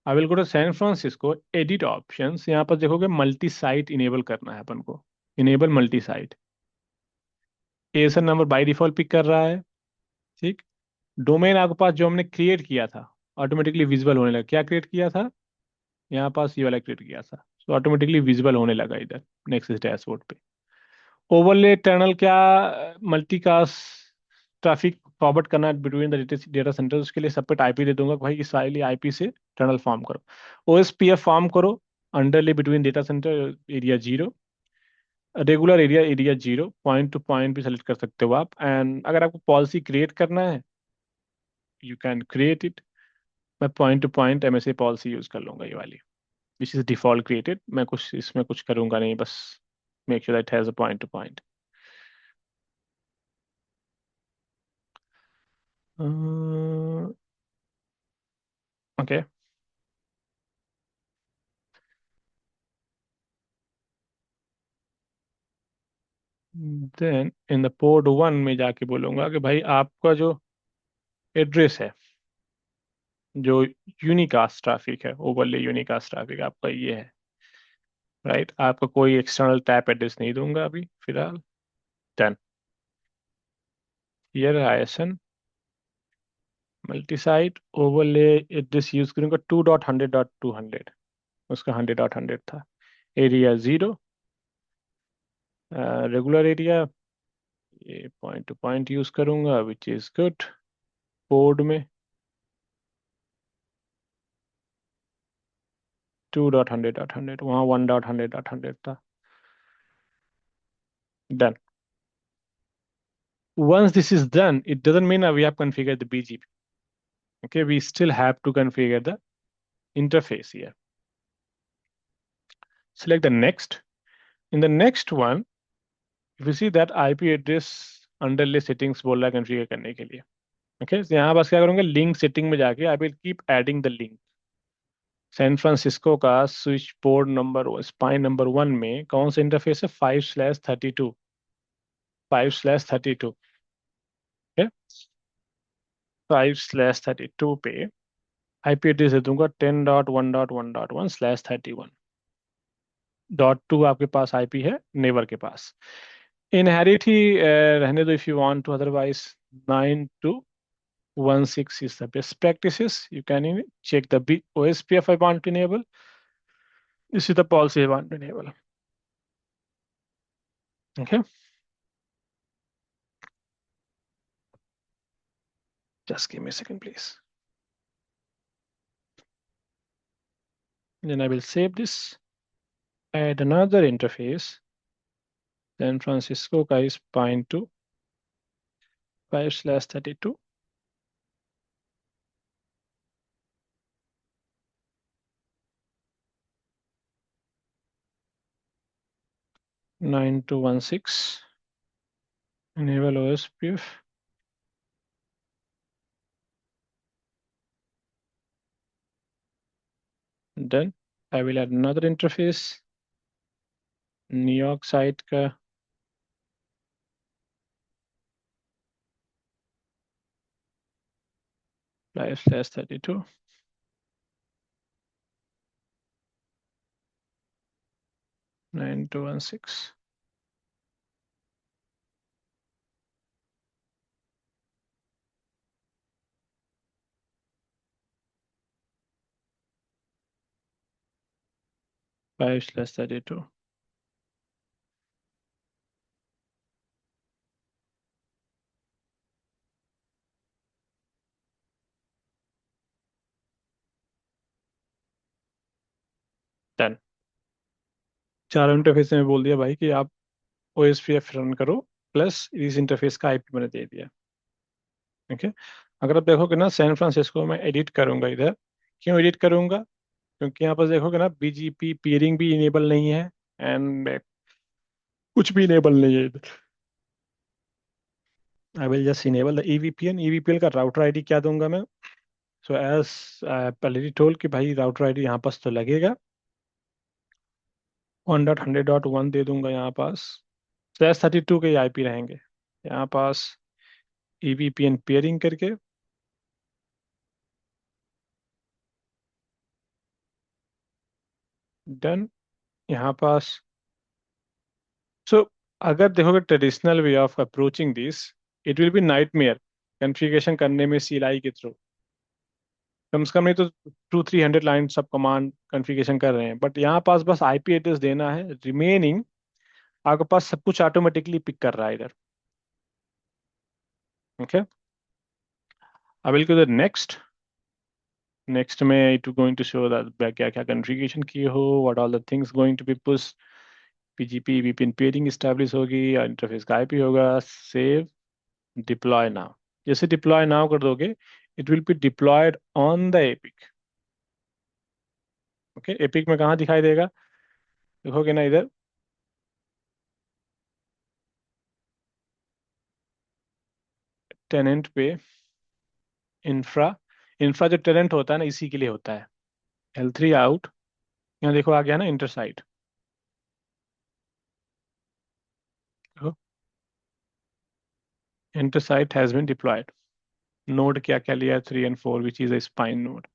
I will go to San Francisco, edit options. यहाँ पर देखोगे multi site enable करना है अपन को. Enable multi site. ASN number by default pick कर रहा है. ठीक. डोमेन आपके पास जो हमने क्रिएट किया था ऑटोमेटिकली विजिबल होने लगा. क्या क्रिएट किया था? यहाँ पास ये वाला क्रिएट किया था. तो ऑटोमेटिकली विजिबल होने लगा इधर नेक्स्ट डैशबोर्ड पे. ओवरले टनल क्या? मल्टीकास्ट ट्रैफिक फॉरवर्ड करना है बिटवीन द डेटा सेंटर. उसके लिए सेपरेट आईपी दे दूंगा भाई. इस आईपी से टनल फॉर्म करो. OSPF फॉर्म करो अंडरले between data centre area 0. Regular area 0. Point to point भी सेलेक्ट कर सकते हो आप. एंड अगर आपको पॉलिसी क्रिएट करना है यू कैन क्रिएट इट. मैं point to point MSA policy use कर लूंगा ये वाली विच इज डिफॉल्ट क्रिएटेड. मैं कुछ इसमें कुछ करूंगा नहीं. बस make sure that has a point to point. Okay. Then in the port 1 में जाके बोलूंगा कि भाई आपका जो एड्रेस है जो यूनिकास्ट ट्रैफिक है ओवरले यूनिकास्ट ट्रैफिक आपका ये है. राइट. आपका कोई एक्सटर्नल टैप एड्रेस नहीं दूंगा अभी फिलहाल. Done. Here ISN multi site overlay address use करूंगा 2.100.200. उसका 100.100 था. एरिया 0. रेगुलर एरिया ये पॉइंट टू पॉइंट यूज करूंगा विच इज गुड. पोर्ट में 2.100.100 वहाँ 1.100.100 था. Done. Once this is done, it doesn't mean that we have configured the BGP. Okay, we still have to configure the interface here. Select the next. In the next one, if you see that IP address underlay settings बोल रहा है configure करने के लिए. Okay, so यहाँ बस क्या करूँगा link setting में जाके I will keep adding the link. San Francisco का switch port number spine number 1 में कौन सा इंटरफेस है? 5/32. 5/32. 5/32 पे आईपी एड्रेस दे दूंगा 10.1.1.1/31. 2 आपके पास आईपी है नेबर के पास. इनहेरिट ही रहने दो if you want to. Otherwise 9 to 16 is the best practices. You can check the OSPF I want to enable. This is the policy I want to enable. Okay. Just give me a second, please. Then I will save this. Add another interface. San Francisco का is point to 5/32. 9 to 16. Enable OSPF. Done. I will add another interface. New York site का 5/32. 9 to 16. 5/32. चारों interface में बोल दिया भाई कि आप OSPF run करो, प्लस इस इंटरफेस का IP मैंने दे दिया। ओके। अगर आप देखोगे ना, सैन फ्रांसिस्को में एडिट करूंगा इधर। क्यों एडिट करूंगा? क्योंकि यहाँ पर देखोगे ना, BGP पीयरिंग भी इनेबल नहीं है, एंड कुछ भी इनेबल नहीं है इधर। I will just enable the EVPN। EVPN का राउटर आईडी क्या दूंगा मैं? सो एज पहले टोल कि भाई राउटर आईडी यहाँ पास तो लगेगा, 1.100.1 दे दूंगा यहाँ पास। तो S32 के IP रहेंगे यहाँ पास। EVPN पेयरिंग करके डन यहाँ पास। सो अगर देखोगे traditional way of approaching this, it will B nightmare configuration करने में CLI के थ्रू। कम से कम नहीं तो 200-300 लाइन सब कमांड कॉन्फ़िगरेशन कर रहे हैं, बट यहाँ पास बस IP एड्रेस देना है, रिमेनिंग आपके पास सब कुछ ऑटोमेटिकली पिक कर रहा है इधर। Okay, I will go the next. Next में it going to show that क्या क्या कॉन्फ़िगरेशन किए हो, what all the things going to be push. PGP VPN peering establish होगी, इंटरफेस का IP होगा। Save, deploy now. जैसे डिप्लॉय नाउ कर दोगे, it will be deployed on the APIC. Okay, APIC में कहाँ दिखाई देगा? देखोगे ना इधर, टेनेंट पे इंफ्रा। इंफ्रा जो टेनेंट होता है ना, इसी के लिए होता है। L3 out. यहाँ देखो आ गया ना इंटरसाइट। देखो, इंटरसाइट हैज बीन डिप्लॉयड। नोड क्या क्या लिया है? 3 और 4, which is a spine node.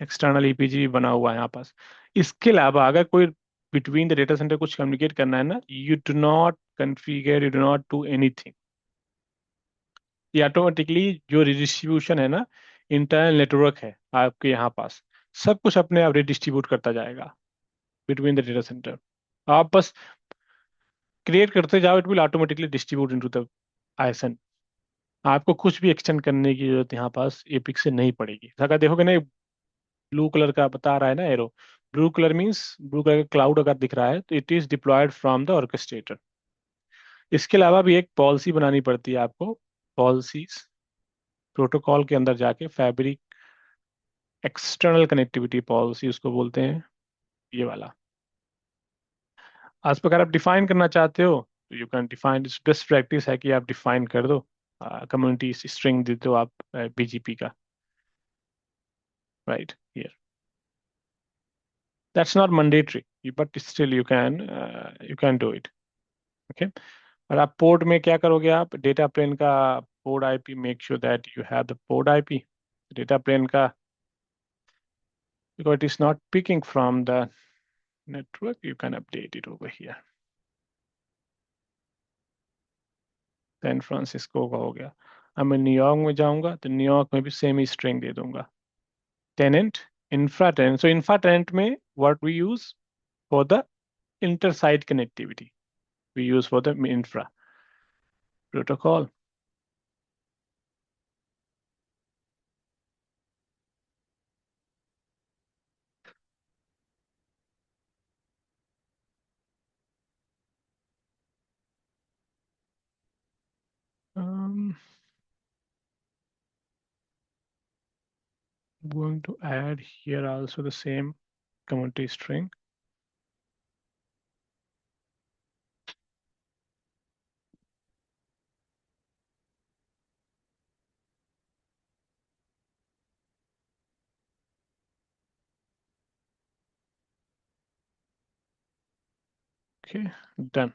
External EPG बना हुआ है यहाँ पास। इसके अलावा अगर कोई बिटवीन द डेटा सेंटर कुछ कम्युनिकेट करना है ना, you do not configure, you do not do anything. ये ऑटोमेटिकली जो रिडिस्ट्रीब्यूशन है ना, इंटरनल नेटवर्क है आपके यहाँ पास, सब कुछ अपने आप रिडिस्ट्रीब्यूट करता जाएगा बिटवीन द डेटा सेंटर। आप बस क्रिएट करते जाओ, it will automatically distribute into the ISN। आपको कुछ भी एक्सटेंड करने की जरूरत यहाँ पास एपिक से नहीं पड़ेगी। अगर देखोगे ना, ब्लू कलर का बता रहा है ना arrow, blue colour means blue colour का क्लाउड अगर दिख रहा है तो it is deployed from the orchestrator. इसके अलावा भी एक पॉलिसी बनानी पड़ती है आपको। पॉलिसीज, प्रोटोकॉल के अंदर जाके फैब्रिक एक्सटर्नल कनेक्टिविटी पॉलिसी उसको बोलते हैं, ये वाला। आज प्रकार आप डिफाइन करना चाहते हो तो you can define. Best practice है कि आप डिफाइन कर दो, कम्युनिटी स्ट्रिंग दे दो आप BGP का, right here. That's not mandatory, but still you can do it. Okay. और आप पोर्ट में क्या करोगे? आप डेटा प्लेन का port IP, make sure that you have the port IP data plane का, because it is not picking from the network, you can update it over here। San Francisco का हो गया। अब मैं न्यूयॉर्क में जाऊंगा तो न्यूयॉर्क में भी सेम ही स्ट्रिंग दे दूंगा। Tenant, infra tenant. So infra tenant में what we use for the intersite connectivity, we use for the infra protocol। um, going to add here also the same community string। okay, done।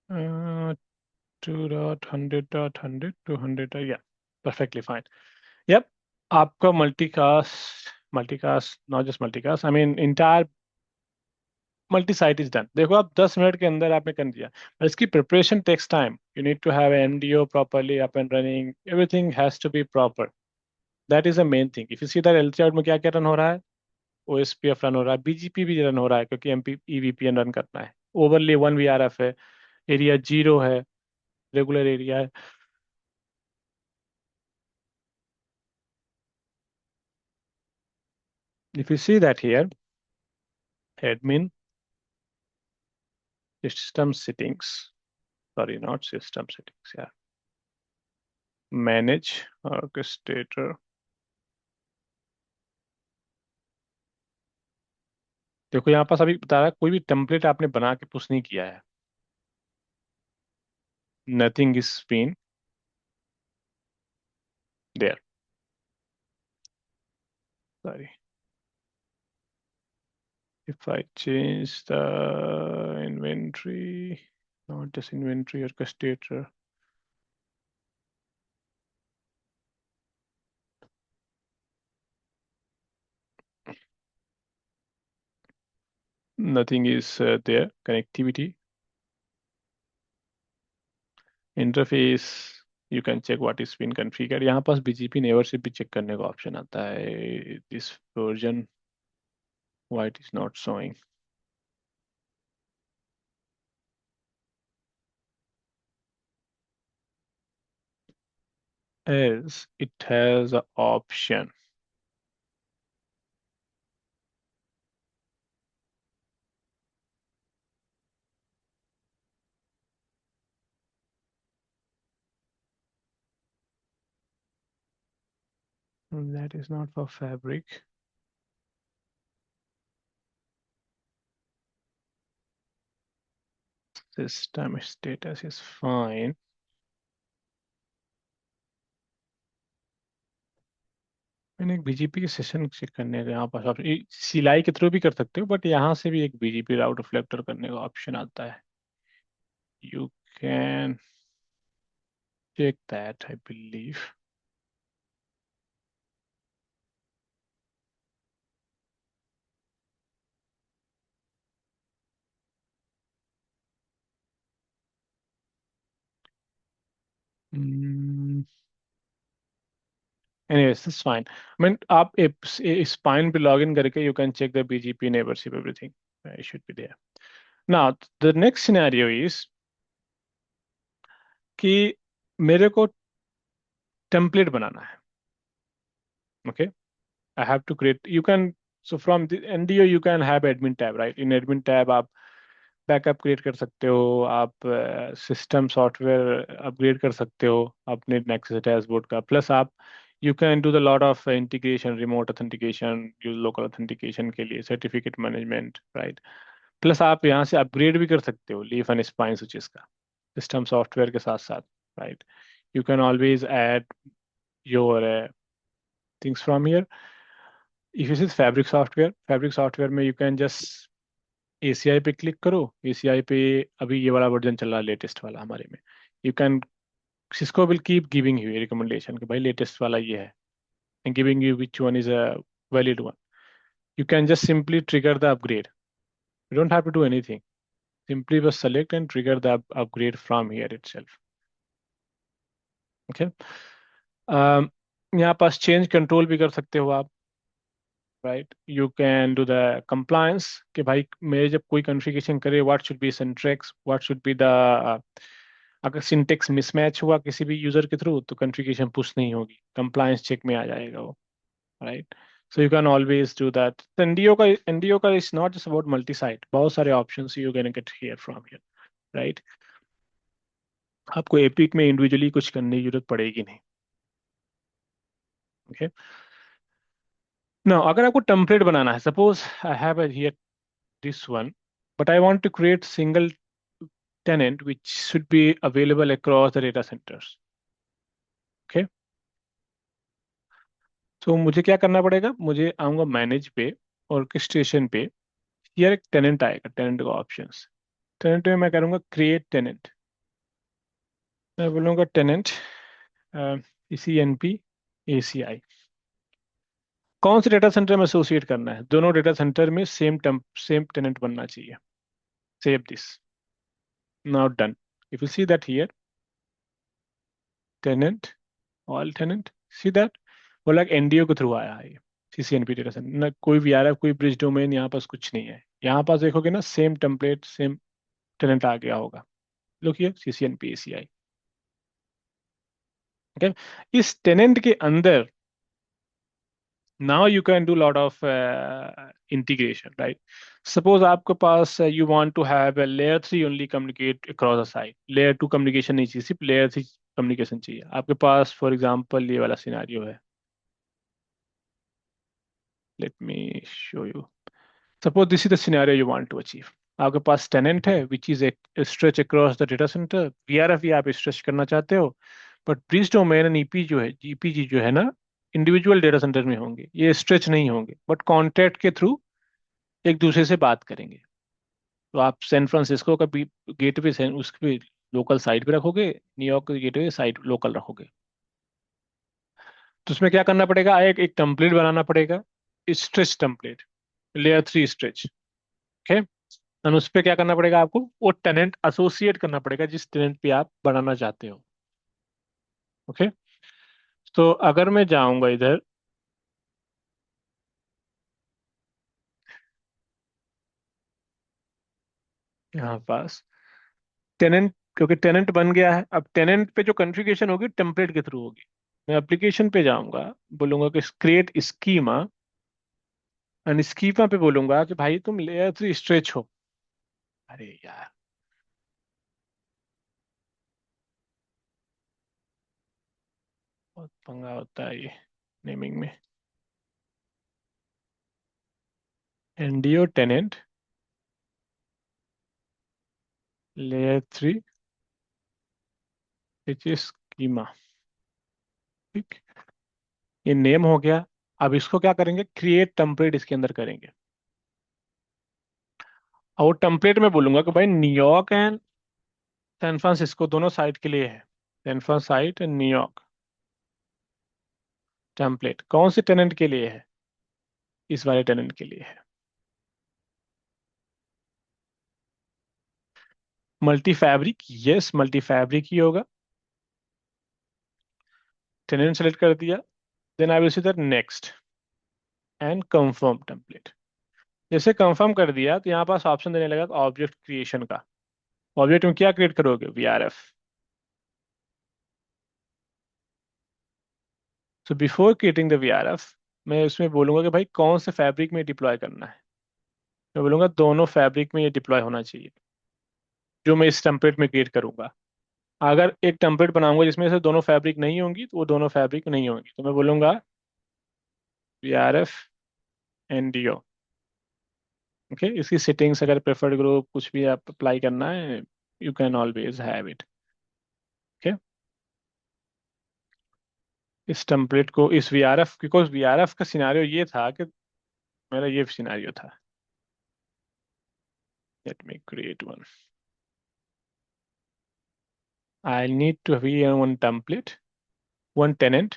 uh, 2.100.100 200, yeah, perfectly fine। yep, आपका multicast not just multicast, I mean entire multi site is done. देखो आप 10 minute के अंदर आपने कर दिया, पर इसकी preparation takes time. You need to have MDO properly up and running, everything has to be proper. That is the main thing. If you see that L3 out में क्या क्या रन हो रहा है, OSPF रन हो रहा है, BGP भी रन हो रहा है क्योंकि MP EVPN रन करना है, ओवरले 1 VRF है, एरिया 0 है, रेगुलर एरिया है। If you see that here, admin system settings, sorry, not system settings, yeah, manage orchestrator। देखो यहाँ पास अभी बता रहा है कोई भी टेम्पलेट आपने बना के पुश नहीं किया है। Nothing is been there, sorry. If I change the inventory, not just inventory orchestrator, nothing is there. Connectivity, interface, you can check what is been configured। यहाँ पास BGP neighborship भी चेक करने का ऑप्शन आता है। This version, why it is not showing? As it has an option, that is not for Fabric। System status is fine। मैंने एक BGP के session check करने का यहाँ पास ऑप्शन, सिलाई के थ्रू भी कर सकते हो, बट यहाँ से भी एक बीजीपी राउट रिफ्लेक्टर करने का ऑप्शन आता है। You can check that I believe. Anyways this fine. I mean आप स्पाइन पे लॉग इन करके you can check the BGP neighbourship everything, it should be there। now the next scenario is कि मेरे को template बनाना है। Okay, I have to create, you can, so from the NDO you can have admin tab, right? In admin tab आप backup create कर सकते हो, आप system software upgrade कर सकते हो अपने नेक्सस डैशबोर्ड का, प्लस आप you can do the lot of integration, remote authentication, use local authentication के लिए सर्टिफिकेट मैनेजमेंट, राइट। प्लस आप यहाँ से अपग्रेड भी कर सकते हो लीफ एंड स्पाइन स्विचेस का सिस्टम सॉफ्टवेयर के साथ साथ, right. You can always add your things from here. If this is fabric software में यू कैन जस्ट एसीआई पे क्लिक करो। एसीआई पे अभी ये वाला वर्जन चल रहा है, लेटेस्ट वाला हमारे में। You can, Cisco will keep giving you recommendation कि भाई लेटेस्ट वाला ये है, and giving you which one is a valid one. You can just simply trigger the upgrade, you don't have to do anything, simply बस select and trigger the upgrade from here itself. Okay, यहाँ पास change control भी कर सकते हो आप, right. You can do the compliance कि भाई मेरे जब कोई कॉन्फ़िगरेशन करे what should be syntax, what should be the, अगर सिंटेक्स मिसमैच हुआ किसी भी यूजर के थ्रू तो कॉन्फ़िगरेशन पुश नहीं होगी, कंप्लायंस चेक में आ जाएगा वो, right. So you can always do that. NDO का is not just about multi site, बहुत सारे options you can get here from here, right. आपको एपिक में इंडिविजुअली कुछ करने की जरूरत पड़ेगी नहीं। ओके, ना अगर आपको टेम्पलेट बनाना है, suppose I have here this one, but I want to create single tenant which should be available across the data centers। Okay, so मुझे क्या करना पड़ेगा, मुझे आऊंगा मैनेज पे, ऑर्केस्ट्रेशन पे, यार एक टेनेंट आएगा, टेनेंट का ऑप्शंस। टेनेंट में मैं करूंगा क्रिएट टेनेंट, मैं बोलूंगा टेनेंट CNP ACI। कौन से डेटा सेंटर में एसोसिएट करना है, दोनों डेटा सेंटर में सेम टेनेंट बनना चाहिए। Save this, now done. If you see that here tenant, all tenant, see that वो लाइक एनडीओ के थ्रू आया है ये, CCNP डेटा सेंटर ना, कोई भी आ रहा है, कोई ब्रिज डोमेन यहाँ पास कुछ नहीं है। यहाँ पास देखोगे ना सेम टेम्पलेट सेम टेनेंट आ गया होगा, look here CCNP ACI। Okay, इस टेनेंट के अंदर now you can do lot of integration, right? Suppose आपके पास you want to have a layer 3 only communicate across the site, layer 2 communication नहीं चाहिए, सिर्फ layer 3 communication चाहिए आपके पास. For example ये वाला सिनारियो है. Let me show you. Suppose this is the scenario you want to achieve. आपके पास tenant है which is a stretch across the data center. VRF भी आप stretch करना चाहते हो, but bridge domain and EP जो है, ईपीजी जो है ना, इंडिविजुअल डेटा सेंटर में होंगे, ये स्ट्रेच नहीं होंगे, बट कॉन्ट्रैक्ट के थ्रू एक दूसरे से बात करेंगे. तो आप सैन फ्रांसिस्को का भी गेटवे उसके लोकल साइट पे रखोगे, न्यूयॉर्क का गेटवे साइट लोकल रखोगे. तो उसमें क्या करना पड़ेगा, एक एक टेम्पलेट बनाना पड़ेगा, stretch template, layer 3 stretch. Okay, और उस पर क्या करना पड़ेगा आपको, वो टेनेंट एसोसिएट करना पड़ेगा जिस टेनेंट पे आप बनाना चाहते हो. ओके, तो अगर मैं जाऊंगा इधर, यहाँ पास टेनेंट, क्योंकि टेनेंट बन गया है, अब टेनेंट पे जो कॉन्फ़िगरेशन होगी टेम्पलेट के थ्रू होगी. मैं एप्लीकेशन पे जाऊंगा, बोलूंगा कि क्रिएट स्कीमा, एंड स्कीमा पे बोलूंगा कि भाई तुम लेयर 3 स्ट्रेच हो. अरे यार, बहुत पंगा होता है ये नेमिंग में. NDO tenant layer 3 which is schema. ठीक, ये नेम हो गया. अब इसको क्या करेंगे, क्रिएट टेम्पलेट इसके अंदर करेंगे. और वो टेम्पलेट में बोलूंगा कि भाई न्यूयॉर्क एंड सैन फ्रांसिस्को दोनों साइट के लिए है. San France site and New York template कौन से टेनेंट के लिए है, इस वाले टेनेंट के लिए है. Multi fabric, yes multi fabric ही होगा. टेनेंट सेलेक्ट कर दिया, then I will see that next and confirm template. जैसे कंफर्म कर दिया तो यहाँ पास ऑप्शन देने लगा ऑब्जेक्ट क्रिएशन का. ऑब्जेक्ट में क्या क्रिएट करोगे, VRF. So before creating the VRF, मैं उसमें बोलूंगा कि भाई कौन से फैब्रिक में डिप्लॉय करना है. मैं बोलूंगा दोनों फैब्रिक में ये डिप्लॉय होना चाहिए जो मैं इस टेम्पलेट में क्रिएट करूंगा. अगर एक टेम्पलेट बनाऊंगा जिसमें से दोनों फैब्रिक नहीं होंगी तो वो दोनों फैब्रिक नहीं होंगी, तो मैं बोलूंगा VRF NDO. ओके, इसकी सेटिंग्स अगर प्रेफर्ड ग्रुप कुछ भी आप अप्लाई करना है, you can always have it. Okay, इस टेम्पलेट को इस VRF, बिकॉज VRF का सिनारियो ये था कि मेरा ये सिनारियो था. Let me create one. I need to be one template, one tenant.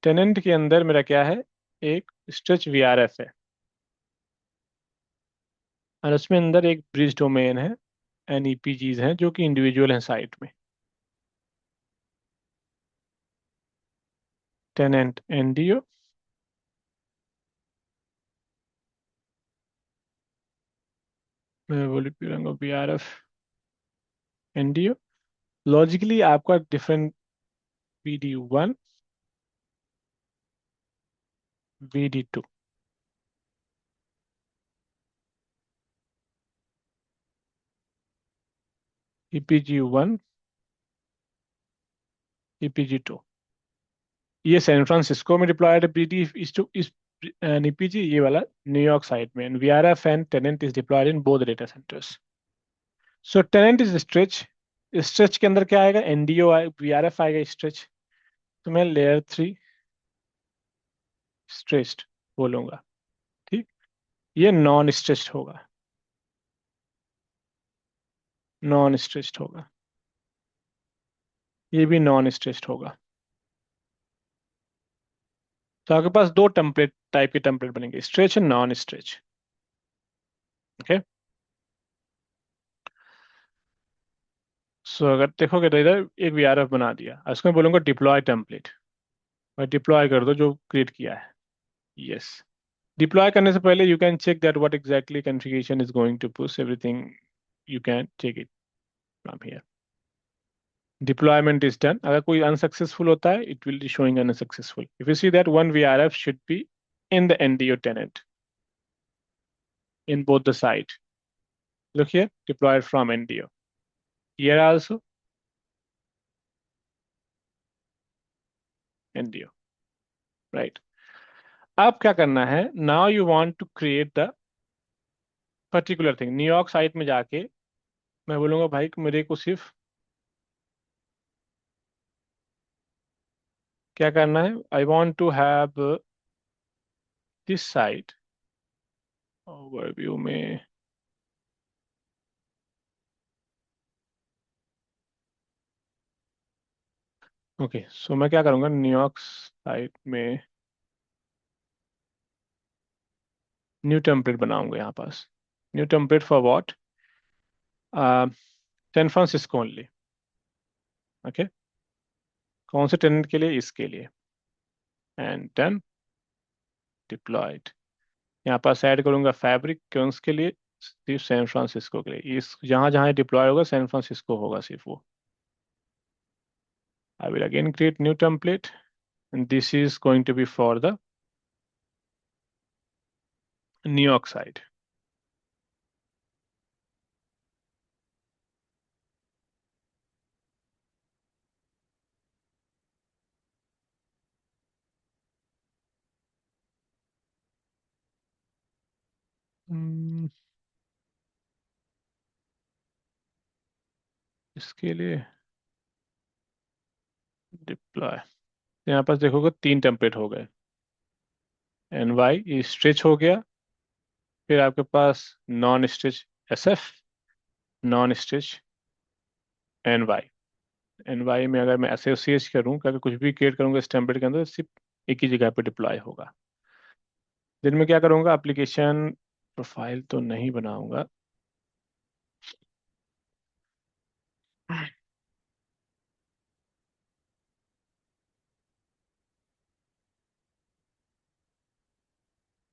टेनेंट के अंदर मेरा क्या है, एक स्ट्रेच VRF है, और उसमें अंदर एक ब्रिज डोमेन है, NEPGs हैं जो कि इंडिविजुअल हैं साइट में. टेनेंट NDO, मैं बोल रहा VRF NDO. लॉजिकली आपका different VD1 VD2, EPG1 EPG2. ये सैन फ्रांसिस्को में डिप्लॉयड BD इस EPG, ये वाला न्यूयॉर्क साइट में. VRF and tenant is deployed in both data centres. So tenant is stretch. Stretch के अंदर क्या आएगा, NDO आए, VRF आएगा स्ट्रेच. तो मैं लेयर 3 स्ट्रेच्ड बोलूंगा. ठीक, ये नॉन स्ट्रेच्ड होगा, नॉन स्ट्रेच्ड होगा, ये भी नॉन स्ट्रेच्ड होगा. तो आपके पास दो टेम्पलेट टाइप के टेम्पलेट बनेंगे, stretch and non stretch. Okay, so अगर देखोगे तो इधर एक VRF बना दिया, उसमें बोलूंगा डिप्लॉय टेम्पलेट, और डिप्लॉय कर दो जो क्रिएट किया है. यस, डिप्लॉय करने से पहले you can check that what exactly configuration is going to push everything. You can check it from here. Deployment is done. अगर कोई unsuccessful होता है, it will be showing unsuccessful. If you see that one VRF should be in the NDO tenant in both the site. Look here, deployed from NDO. Here also NDO, right? अब क्या करना है? Now you want to create the particular thing. New York site में जाके मैं बोलूंगा भाई कि मेरे को सिर्फ क्या करना है? I want to have this site overview में। ओके, सो मैं क्या करूंगा? न्यूयॉर्क साइट में न्यू टेम्पलेट बनाऊंगा यहाँ पास। New template for what? San Francisco only. Okay, कौन से टेनेंट के लिए? इसके लिए। And then deployed. यहाँ पास ऐड करूंगा फैब्रिक कौन के लिए? सिर्फ सैन फ्रांसिस्को के लिए। इस जहाँ जहाँ डिप्लॉय होगा सैन फ्रांसिस्को होगा सिर्फ वो। I will again create new template, and this is going to be for the New York side. Hmm, इसके लिए डिप्लॉय। यहाँ पास देखोगे 3 टेम्पलेट हो गए। एन वाई स्ट्रेच हो गया। फिर आपके पास non stretch S F, non stretch N Y. N Y में अगर मैं एसोसिएट करूँ, अगर कुछ भी क्रिएट करूँगा इस टेम्पलेट के अंदर, सिर्फ एक ही जगह पे डिप्लॉय होगा। दिन में क्या करूँगा? एप्लीकेशन प्रोफाइल तो नहीं बनाऊंगा।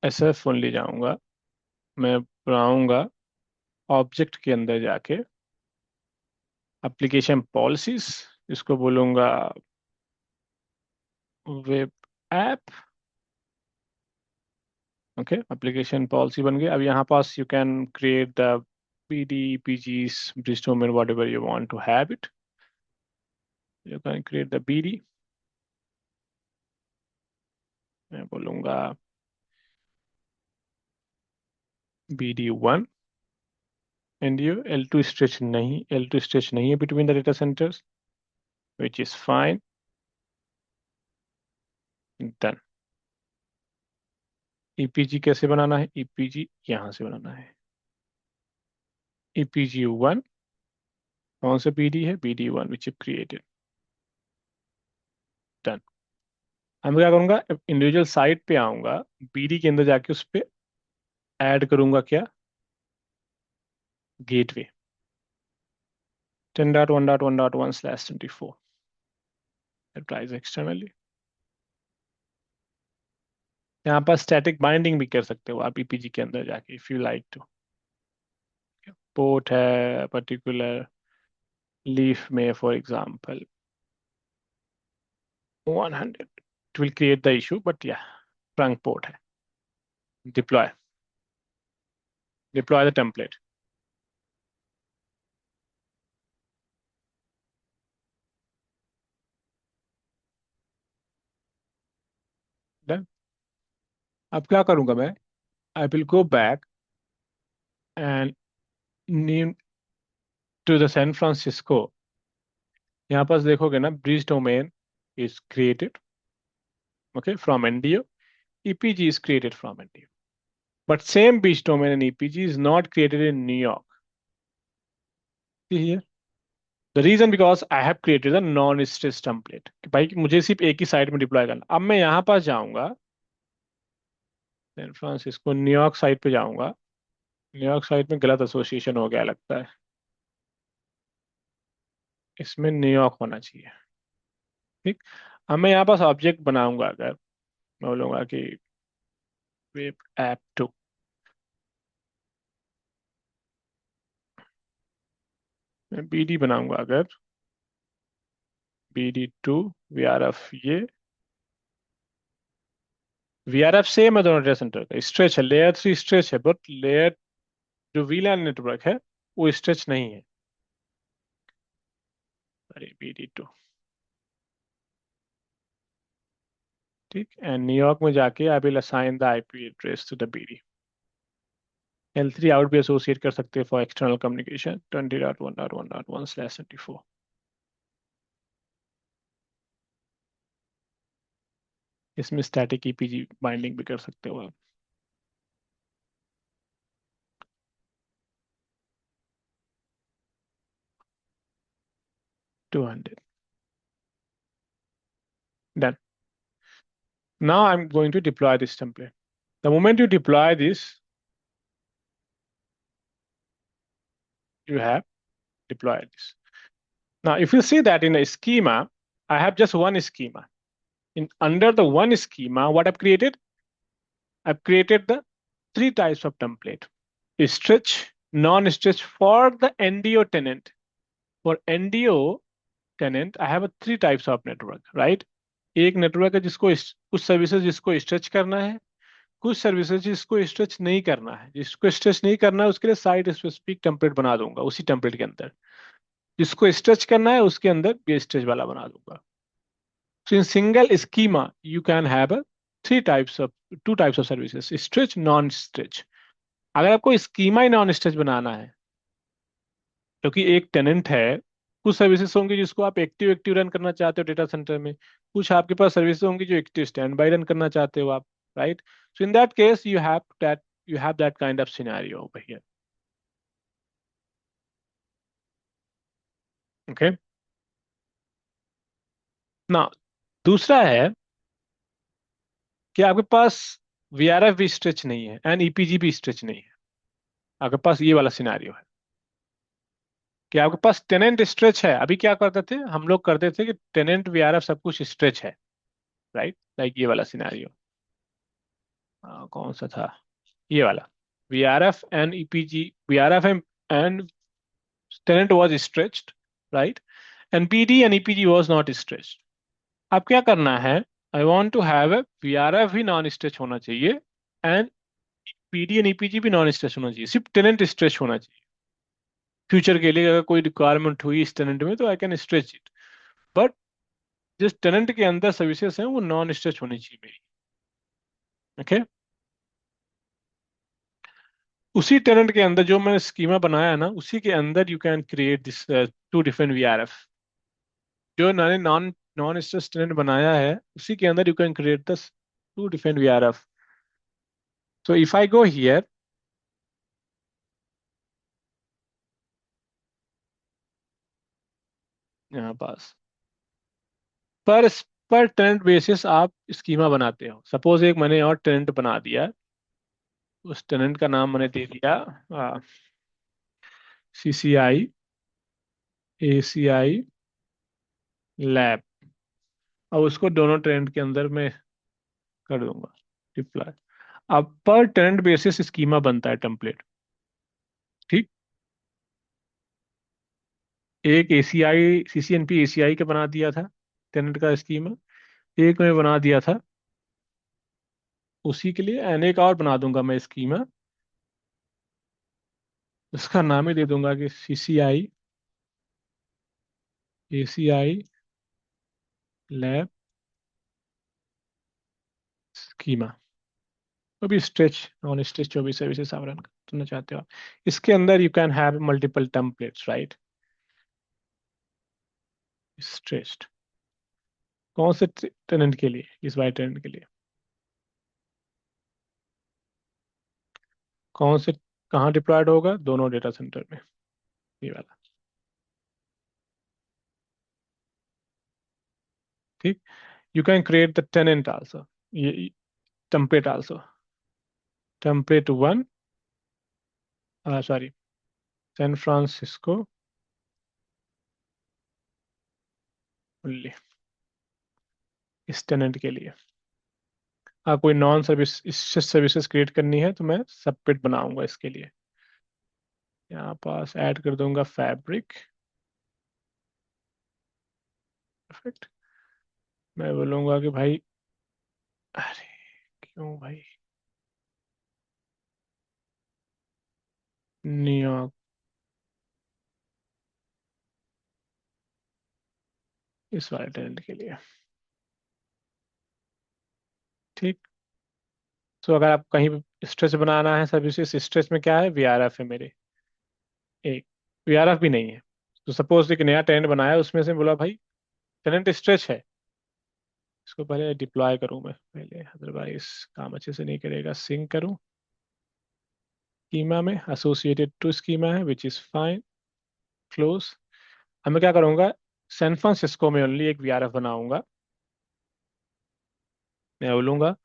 एस एफ ओनली जाऊंगा। मैं बनाऊंगा ऑब्जेक्ट के अंदर जाके एप्लीकेशन पॉलिसीज, इसको बोलूंगा web app. Okay, application policy बन गई। अब यहाँ पास you can create the BD PGs brainstorm and whatever you want to have it. You can create the BD। मैं बोलूंगा BD1। And you L2 stretch नहीं, L2 स्ट्रेच नहीं है between the data centres, which is fine. Done. EPG कैसे बनाना है? EPG यहाँ से बनाना है। EPG1 कौन सा BD है? BD1 which you created. Done. अब मैं क्या करूंगा? इंडिविजुअल साइट पे आऊंगा, BD के अंदर जाके उस पर ऐड करूंगा क्या? Gateway 10.1.1.1/24 applies externally. यहाँ पर स्टैटिक बाइंडिंग भी कर सकते हो आप EPG के अंदर जाके, if you like to. Port है पर्टिकुलर लीफ में, for example 100, it will create the issue, but या ट्रंक पोर्ट है। Deploy, deploy the template. Done. अब क्या करूंगा मैं? I will go back and name to the San Francisco. यहाँ पास देखोगे ना, bridge domain is created, okay, from NDO. EPG is created from NDO. But same beach domain in EPG is not created in New York. See here. The reason because I have created a non-stress template कि भाई मुझे सिर्फ एक ही site में deploy करना। अब मैं यहाँ पास जाऊंगा, सैन फ्रांसिस्को न्यूयॉर्क साइट पे जाऊंगा। न्यूयॉर्क साइट में गलत एसोसिएशन हो गया लगता है, इसमें न्यूयॉर्क होना चाहिए। ठीक। अब मैं यहाँ पास ऑब्जेक्ट बनाऊंगा, अगर मैं बोलूंगा कि वेब ऐप 2, मैं BD बनाऊंगा अगर, BD2 VRF, ये VRF सेम है दोनों डेटा सेंटर का, स्ट्रेच है, लेयर 3 स्ट्रेच है, बट लेयर जो VLAN नेटवर्क है वो स्ट्रेच नहीं है। अरे BD2, ठीक। एंड न्यूयॉर्क में जाके I will assign the IP address to the BD। L3 out भी एसोसिएट कर सकते हैं फॉर एक्सटर्नल कम्युनिकेशन 20.1.1.1/24। इसमें स्टैटिक EPG बाइंडिंग भी कर सकते हो आप। 200 done. Now I'm going to deploy this template. The moment you deploy this, you have deployed this. Now, if you see that in a schema, I have just one schema. In under the one schema, what I've created? I've created the three types of template: stretch, non-stretch for the NDO tenant. For NDO tenant, I have a three types of network, right? एक network है जिसको कुछ services जिसको stretch करना है, कुछ services जिसको stretch नहीं करना है। जिसको स्ट्रेच नहीं करना है उसके लिए साइट स्पेसिफिक टेम्पलेट बना दूंगा उसी टेम्पलेट के अंदर। जिसको स्ट्रेच करना है उसके अंदर ये स्ट्रेच वाला बना दूंगा। So in single schema, you can have a two types of services: stretch, non-stretch. अगर आपको स्कीमा ही नॉन स्ट्रेच बनाना है, क्योंकि एक टेनेंट है, कुछ सर्विसेज होंगी जिसको आप एक्टिव एक्टिव रन करना चाहते हो डेटा सेंटर में, कुछ आपके पास सर्विसेज होंगी जो एक्टिव स्टैंड बाय रन करना चाहते हो आप, right? So in that case you have that kind of scenario over here. Okay. Now, दूसरा है कि आपके पास VRF भी स्ट्रेच नहीं है एंड EPG भी स्ट्रेच नहीं है। आपके पास ये वाला सिनेरियो है कि आपके पास टेनेंट स्ट्रेच है। अभी क्या करते थे हम लोग, करते थे कि टेनेंट VRF सब कुछ स्ट्रेच है, राइट? लाइक ये वाला सिनेरियो कौन सा था, ये वाला VRF and EPG, VRF and tenant was stretched, right? And PD and EPG was not stretched. अब क्या करना है, I want to have a VRF भी नॉन स्ट्रेच होना चाहिए एंड PD एंड EPG भी नॉन स्ट्रेच होना चाहिए, सिर्फ टेनेंट स्ट्रेच होना चाहिए। फ्यूचर के लिए अगर कोई रिक्वायरमेंट हुई इस टेनेंट में तो I can stretch it, but जिस टेनेंट के अंदर सर्विसेज हैं वो नॉन स्ट्रेच होनी चाहिए मेरी। ओके। उसी टेनेंट के अंदर जो मैंने स्कीमा बनाया ना, उसी के अंदर you can create this two different VRF। जो मैंने नॉन नॉन स्ट्रेच टेनेंट बनाया है उसी के अंदर you can create this two different VRF। So if I go here, यहाँ पास पर पर टेनेंट बेसिस आप स्कीमा बनाते हो। सपोज एक मैंने और टेनेंट बना दिया, उस टेनेंट का नाम मैंने दे दिया CCI ACI लैब, और उसको दोनों टेनेंट के अंदर मैं कर दूंगा डिप्लॉय। अब पर टेनेंट बेसिस स्कीमा बनता है टेम्पलेट, ठीक। एक ACI CCNP ACI का बना दिया था टेनेंट का स्कीमा, एक मैं बना दिया था उसी के लिए, एंड एक और बना दूंगा मैं स्कीमा, उसका नाम ही दे दूंगा कि CCI ACI लैब स्कीमा। अभी स्ट्रेच नॉन स्ट्रेच जो भी सर्विसेज आप रन करना चाहते हो इसके अंदर you can have multiple templates, right? Stretched कौन से टेनेंट के लिए, इस वाई टेनेंट के लिए, कौन से, कहाँ डिप्लॉयड होगा, दोनों डेटा सेंटर में, ये वाला, ठीक। You can create the tenant also, ये template also, template one, sorry, San Francisco only, इस टेनेंट के लिए। हाँ, कोई नॉन सर्विस सर्विसेज क्रिएट करनी है तो मैं सेपरेट बनाऊंगा इसके लिए। यहाँ पास ऐड कर दूंगा फैब्रिक, परफेक्ट। मैं बोलूंगा कि भाई, अरे क्यों भाई, न्यूयॉर्क, इस वाले टेनेंट के लिए। ठीक। तो अगर आप कहीं स्ट्रेच बनाना है सर्विसेज, स्ट्रेच में क्या है, वीआरएफ है मेरे, एक वीआरएफ भी नहीं है। तो सपोज एक नया टेनेंट बनाया, उसमें से बोला भाई टेनेंट स्ट्रेच है, इसको पहले डिप्लॉय करूं मैं पहले, अदरवाइज काम अच्छे से नहीं करेगा। सिंक करूं स्कीमा में, एसोसिएटेड टू स्कीमा है विच इज फाइन, क्लोज। अब मैं क्या करूंगा, सैन फ्रांसिस्को में ओनली एक वीआरएफ बनाऊंगा। मैं बोलूंगा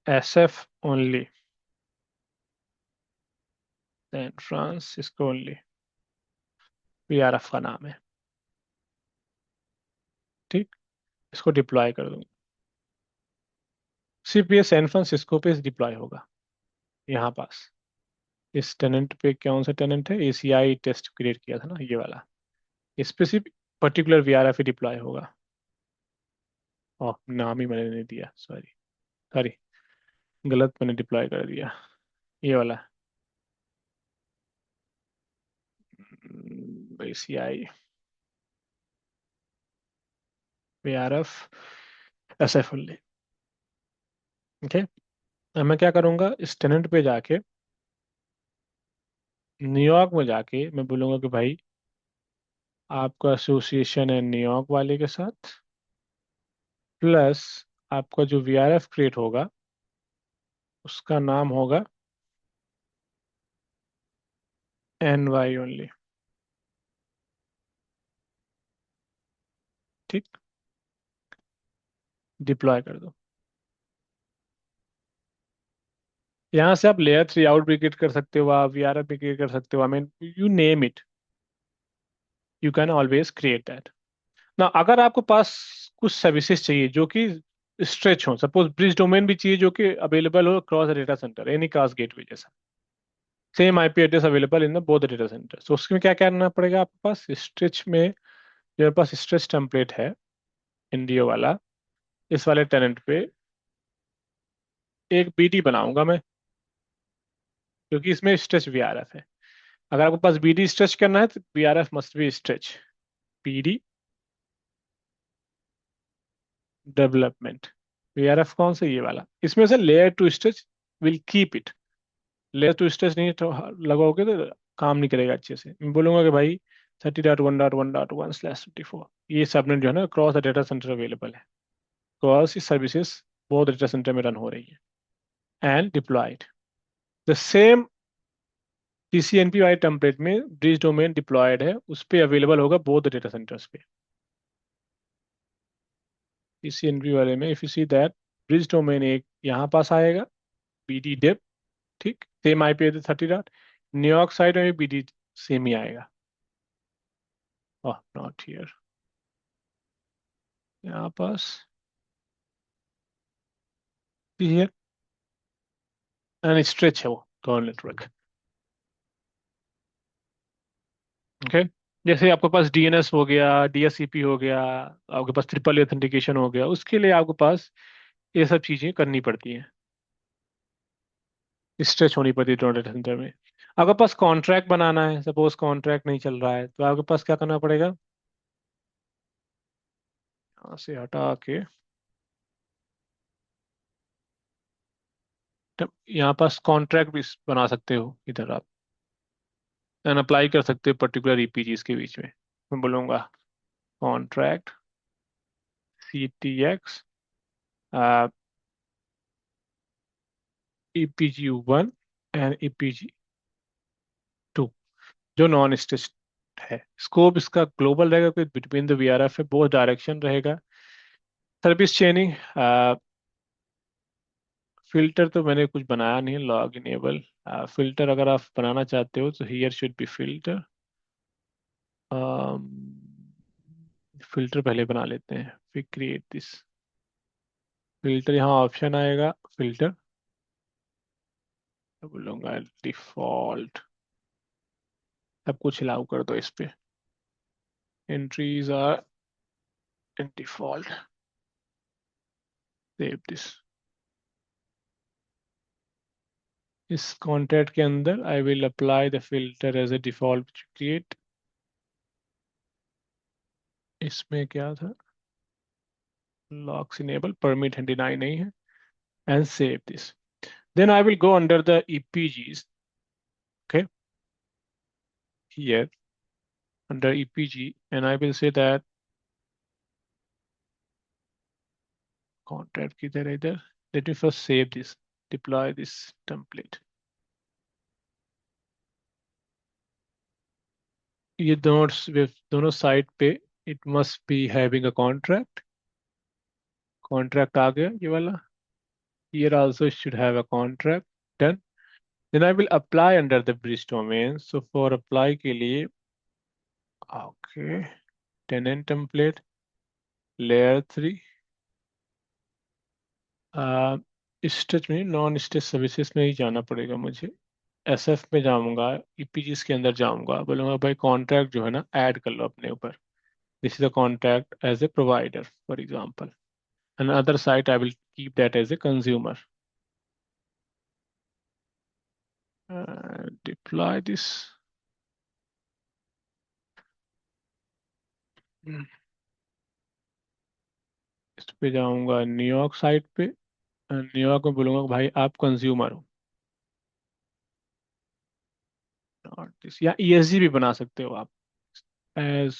SF only, San Francisco only, VRF का नाम है। ठीक। इसको डिप्लॉय कर दूंगा, सिर्फ ये सैन फ्रांसिस्को पे डिप्लॉय होगा। यहाँ पास इस टेनेंट पे, कौन सा टेनेंट है, एसीआई टेस्ट क्रिएट किया था ना ये वाला, इस पे सिर्फ पर्टिकुलर वीआरएफ ही डिप्लॉय होगा। ओह, नाम ही मैंने नहीं दिया, सॉरी सॉरी, गलत मैंने डिप्लॉय कर दिया, ये वाला ACI VRF SF only. Okay. अब मैं क्या करूंगा, इस टेनेंट पे जाके न्यूयॉर्क में जाके मैं बोलूंगा कि भाई आपका एसोसिएशन है न्यूयॉर्क वाले के साथ, प्लस आपका जो वीआरएफ क्रिएट होगा उसका नाम होगा एनवाई ओनली। ठीक। डिप्लॉय कर दो। यहाँ से आप लेयर 3 आउट भी क्रिएट कर सकते हो, आप वीआरएफ भी क्रिएट कर सकते हो, I mean you name it, you can always create that ना। अगर आपको पास कुछ सर्विसेज चाहिए जो कि स्ट्रेच हो, सपोज ब्रिज डोमेन भी चाहिए जो कि अवेलेबल हो cross data centre, anycast gateway जैसा, same IP address available in the both data centre. तो उसमें क्या करना पड़ेगा आपके पास, स्ट्रेच में मेरे पास स्ट्रेच टेम्पलेट है इंडियो वाला, इस वाले टेनेंट पे एक बीडी बनाऊंगा मैं, क्योंकि इसमें स्ट्रेच वीआरएफ है। अगर आपके पास बीडी स्ट्रेच करना है तो VRF must be stretch, BD development, VRF कौन सा, ये वाला। इसमें से layer two stretch will keep it, layer two stretch नहीं तो लगाओगे तो काम नहीं करेगा अच्छे से। मैं बोलूंगा कि भाई 30.1.1/1/24 ये सबनेट जो है ना cross the data centre available है, क्रॉस ये सर्विसेज बहुत डेटा सेंटर में रन हो रही है एंड डिप्लॉयड। द सेम टीसीएनपी वाले टेम्पलेट में ब्रिज डोमेन डिप्लॉयड है, उस पर अवेलेबल होगा बहुत डेटा सेंटर्स पे। टीसीएनपी वाले में if you see that bridge domain एक यहाँ पास आएगा, बीडी डेप, ठीक, same IP address 30 dot, New York side में भी बीडी सेम ही आएगा। ओह नॉट हियर, यहाँ पास हियर एंड स्ट्रेच है वो दोनों नेटवर्क। ओके। जैसे आपके पास डीएनएस हो गया, डीएससीपी हो गया, आपके पास ट्रिपल ऑथेंटिकेशन हो गया, उसके लिए आपके पास ये सब चीजें करनी पड़ती हैं, स्ट्रेच होनी पड़ती है दोनों डेटा सेंटर में। आपके पास कॉन्ट्रैक्ट बनाना है, सपोज कॉन्ट्रैक्ट नहीं चल रहा है तो आपके पास क्या करना पड़ेगा, यहाँ से हटा के यहाँ पास कॉन्ट्रैक्ट भी बना सकते हो इधर आप, एंड अप्लाई कर सकते हो पर्टिकुलर ईपीजीज के बीच में। मैं बोलूँगा contract CTX EPG1 and EPG2 जो नॉन स्टिच है। स्कोप इसका ग्लोबल रहेगा, कोई बिटवीन द वीआरएफ है, बहुत डायरेक्शन रहेगा। सर्विस चेनिंग, फिल्टर तो मैंने कुछ बनाया नहीं, लॉग इनेबल फिल्टर अगर आप बनाना चाहते हो तो here should be filter, filter पहले बना लेते हैं फिर क्रिएट दिस फिल्टर। यहाँ ऑप्शन आएगा फिल्टर, बोलूँगा डिफॉल्ट, सब कुछ अलाउ कर दो इस पे। Entries are in default. Save this. इस कॉन्ट्रैक्ट के अंदर I will apply the filter as a default which you create. इसमें क्या था? Locks enable, permit and deny नहीं है, and save this. Then I will go under the EPGs. Okay, here under EPG, and I will say that contract किधर है इधर. Let me first save this, deploy this template. ये दोनों side पे it must be having a contract. Contract आ गया ये वाला. Here also it should have a contract. Done. Then I will apply under the bridge domain. So for apply के लिए, okay, tenant template, layer 3. Stage में non stage services में ही जाना पड़ेगा मुझे. एसएफ में जाऊंगा, ईपीजीस के अंदर जाऊंगा, बोलूंगा भाई कॉन्ट्रैक्ट जो है ना ऐड कर लो अपने ऊपर. This is a contract as a provider for example, and other site I will keep that as a consumer. Deploy this. इस पे जाऊंगा न्यूयॉर्क साइट पे. न्यूयॉर्क में बोलूंगा कि भाई आप कंज्यूमर हो. नॉट दिस, या ईएसजी भी बना सकते हो आप एज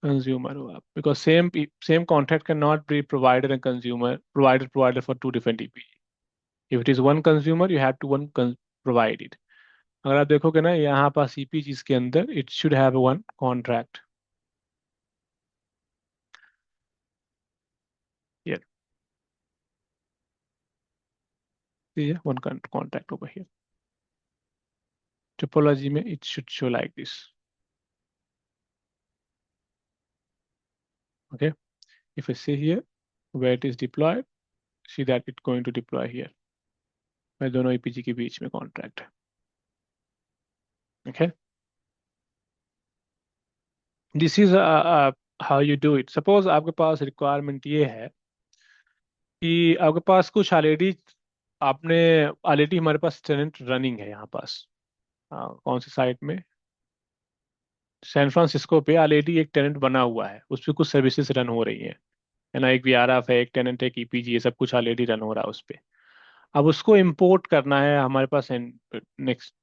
consumer हो आप, because same contract cannot be provider and consumer, provider for two different EPG. If it is one consumer, you have to provide it. अगर आप देखोगे ना यहाँ पास EPGs के अंदर it should have one contract here. See, one contract over here. Topology में it should show like this. Okay, if I see here where it is deployed, see that it's going to deploy here. मैं दोनों EPG के बीच में contract है. Okay, this is how you do it. Suppose आपके पास requirement ये है कि आपके पास कुछ ऑलरेडी, आपने ऑलरेडी हमारे पास टेनेंट रनिंग है यहाँ पास. कौन सी साइट में? सैन फ्रांसिस्को पे ऑलरेडी एक टेनेंट बना हुआ है, उस पर कुछ सर्विसेज रन हो रही हैं, है ना. एक वीआरएफ है, एक टेनेंट है, एक ईपीजी, ये सब कुछ ऑलरेडी रन हो रहा है उस पे. अब उसको इंपोर्ट करना है हमारे पास नेक्स्ट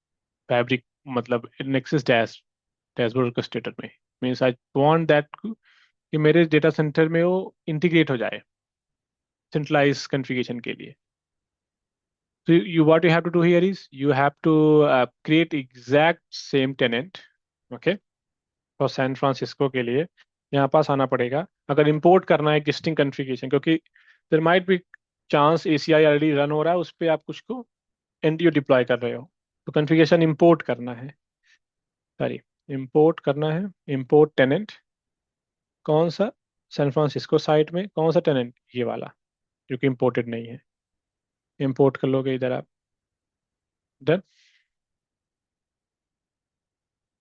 फैब्रिक, मतलब नेक्सस डैशबोर्ड orchestrator में. मीन्स आई वांट दैट कि मेरे डेटा सेंटर में वो इंटीग्रेट हो जाए सेंट्रलाइज कॉन्फ़िगरेशन के लिए. So what you have to do here is you have to create exact same tenant, okay, for San Francisco के लिए यहाँ पास आना पड़ेगा अगर इंपोर्ट करना है एग्जिस्टिंग कॉन्फ़िगरेशन, क्योंकि there might be chance ACI already run हो रहा है उस पर आप कुछ को एनडीओ डिप्लॉय कर रहे हो, तो कॉन्फ़िगरेशन इंपोर्ट करना है. सॉरी, इंपोर्ट करना है. इंपोर्ट टेनेंट कौन सा? सैन फ्रांसिस्को साइट में कौन सा टेनेंट? ये वाला जो कि इंपोर्टेड नहीं है. इंपोर्ट कर लोगे इधर आप. डन.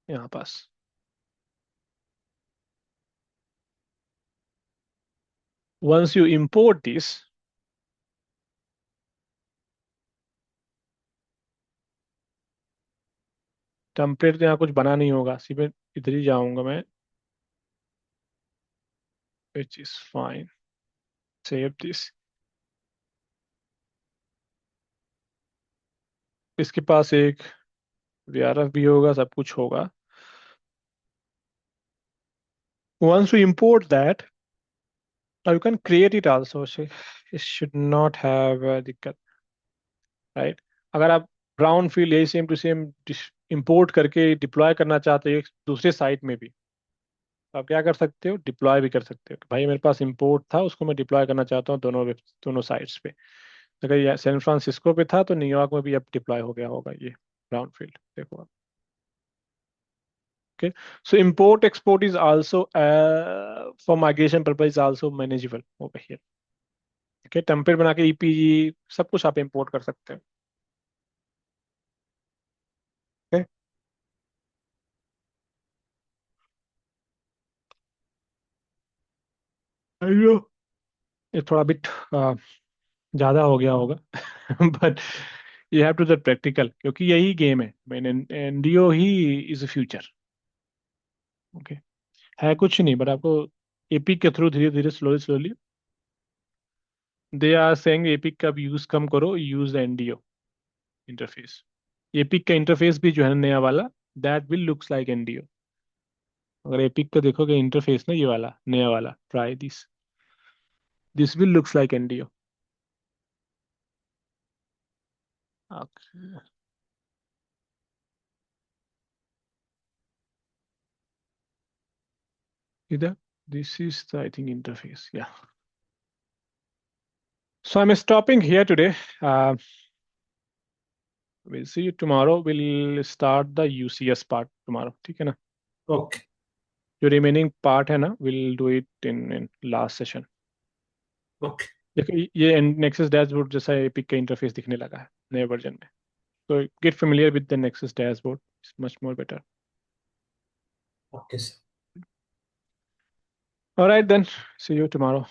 यहाँ पास once you import this, template तो यहाँ कुछ बना नहीं होगा, सीधे इधर ही जाऊंगा मैं, which is fine. Save this. इसके पास एक वीआरएफ भी होगा, सब कुछ होगा. once you import that, you can create it also. So it should not have a दिक्कत, right? अगर आप ब्राउन फील्ड यही सेम टू सेम इंपोर्ट करके डिप्लॉय करना चाहते हो एक दूसरे साइट में भी, तो आप क्या कर सकते हो? डिप्लॉय भी कर सकते हो कि भाई मेरे पास इंपोर्ट था, उसको मैं डिप्लॉय करना चाहता हूँ दोनों साइट्स पे. अगर ये सैन फ्रांसिस्को पे था तो न्यूयॉर्क में भी अब डिप्लॉय हो गया होगा ये ब्राउन फील्ड. देखो आप. Okay, so import export is also for migration purpose is also manageable over here. Okay, template बना के ईपीजी सब कुछ आप इंपोर्ट कर सकते हैं. Okay, अयो, ये थोड़ा बिट ज़्यादा हो गया होगा but you have to the practical, क्योंकि यही गेम है, मैंने एनडीओ ही इज अ फ्यूचर। ओके, है कुछ नहीं, बट आपको एपिक के थ्रू धीरे धीरे slowly slowly they are saying APIC का यूज कम करो, यूज एनडीओ इंटरफेस। एपिक का इंटरफेस भी जो है नया वाला, that will looks like NDO. अगर एपिक का देखोगे इंटरफेस ना, ये वाला नया वाला, try this, this will looks like NDO. इधर, this is the I think interface, yeah. So I'm stopping here today. We'll see you tomorrow. We'll start the UCS part tomorrow. ठीक है ना? ओके जो remaining part है ना, we'll do it in last session. Okay देखो ये Nexus dashboard जैसा epic का इंटरफेस दिखने लगा है नए वर्जन में. So get familiar with the Nexus dashboard. It's much more better. Okay sir. All right then. See you tomorrow.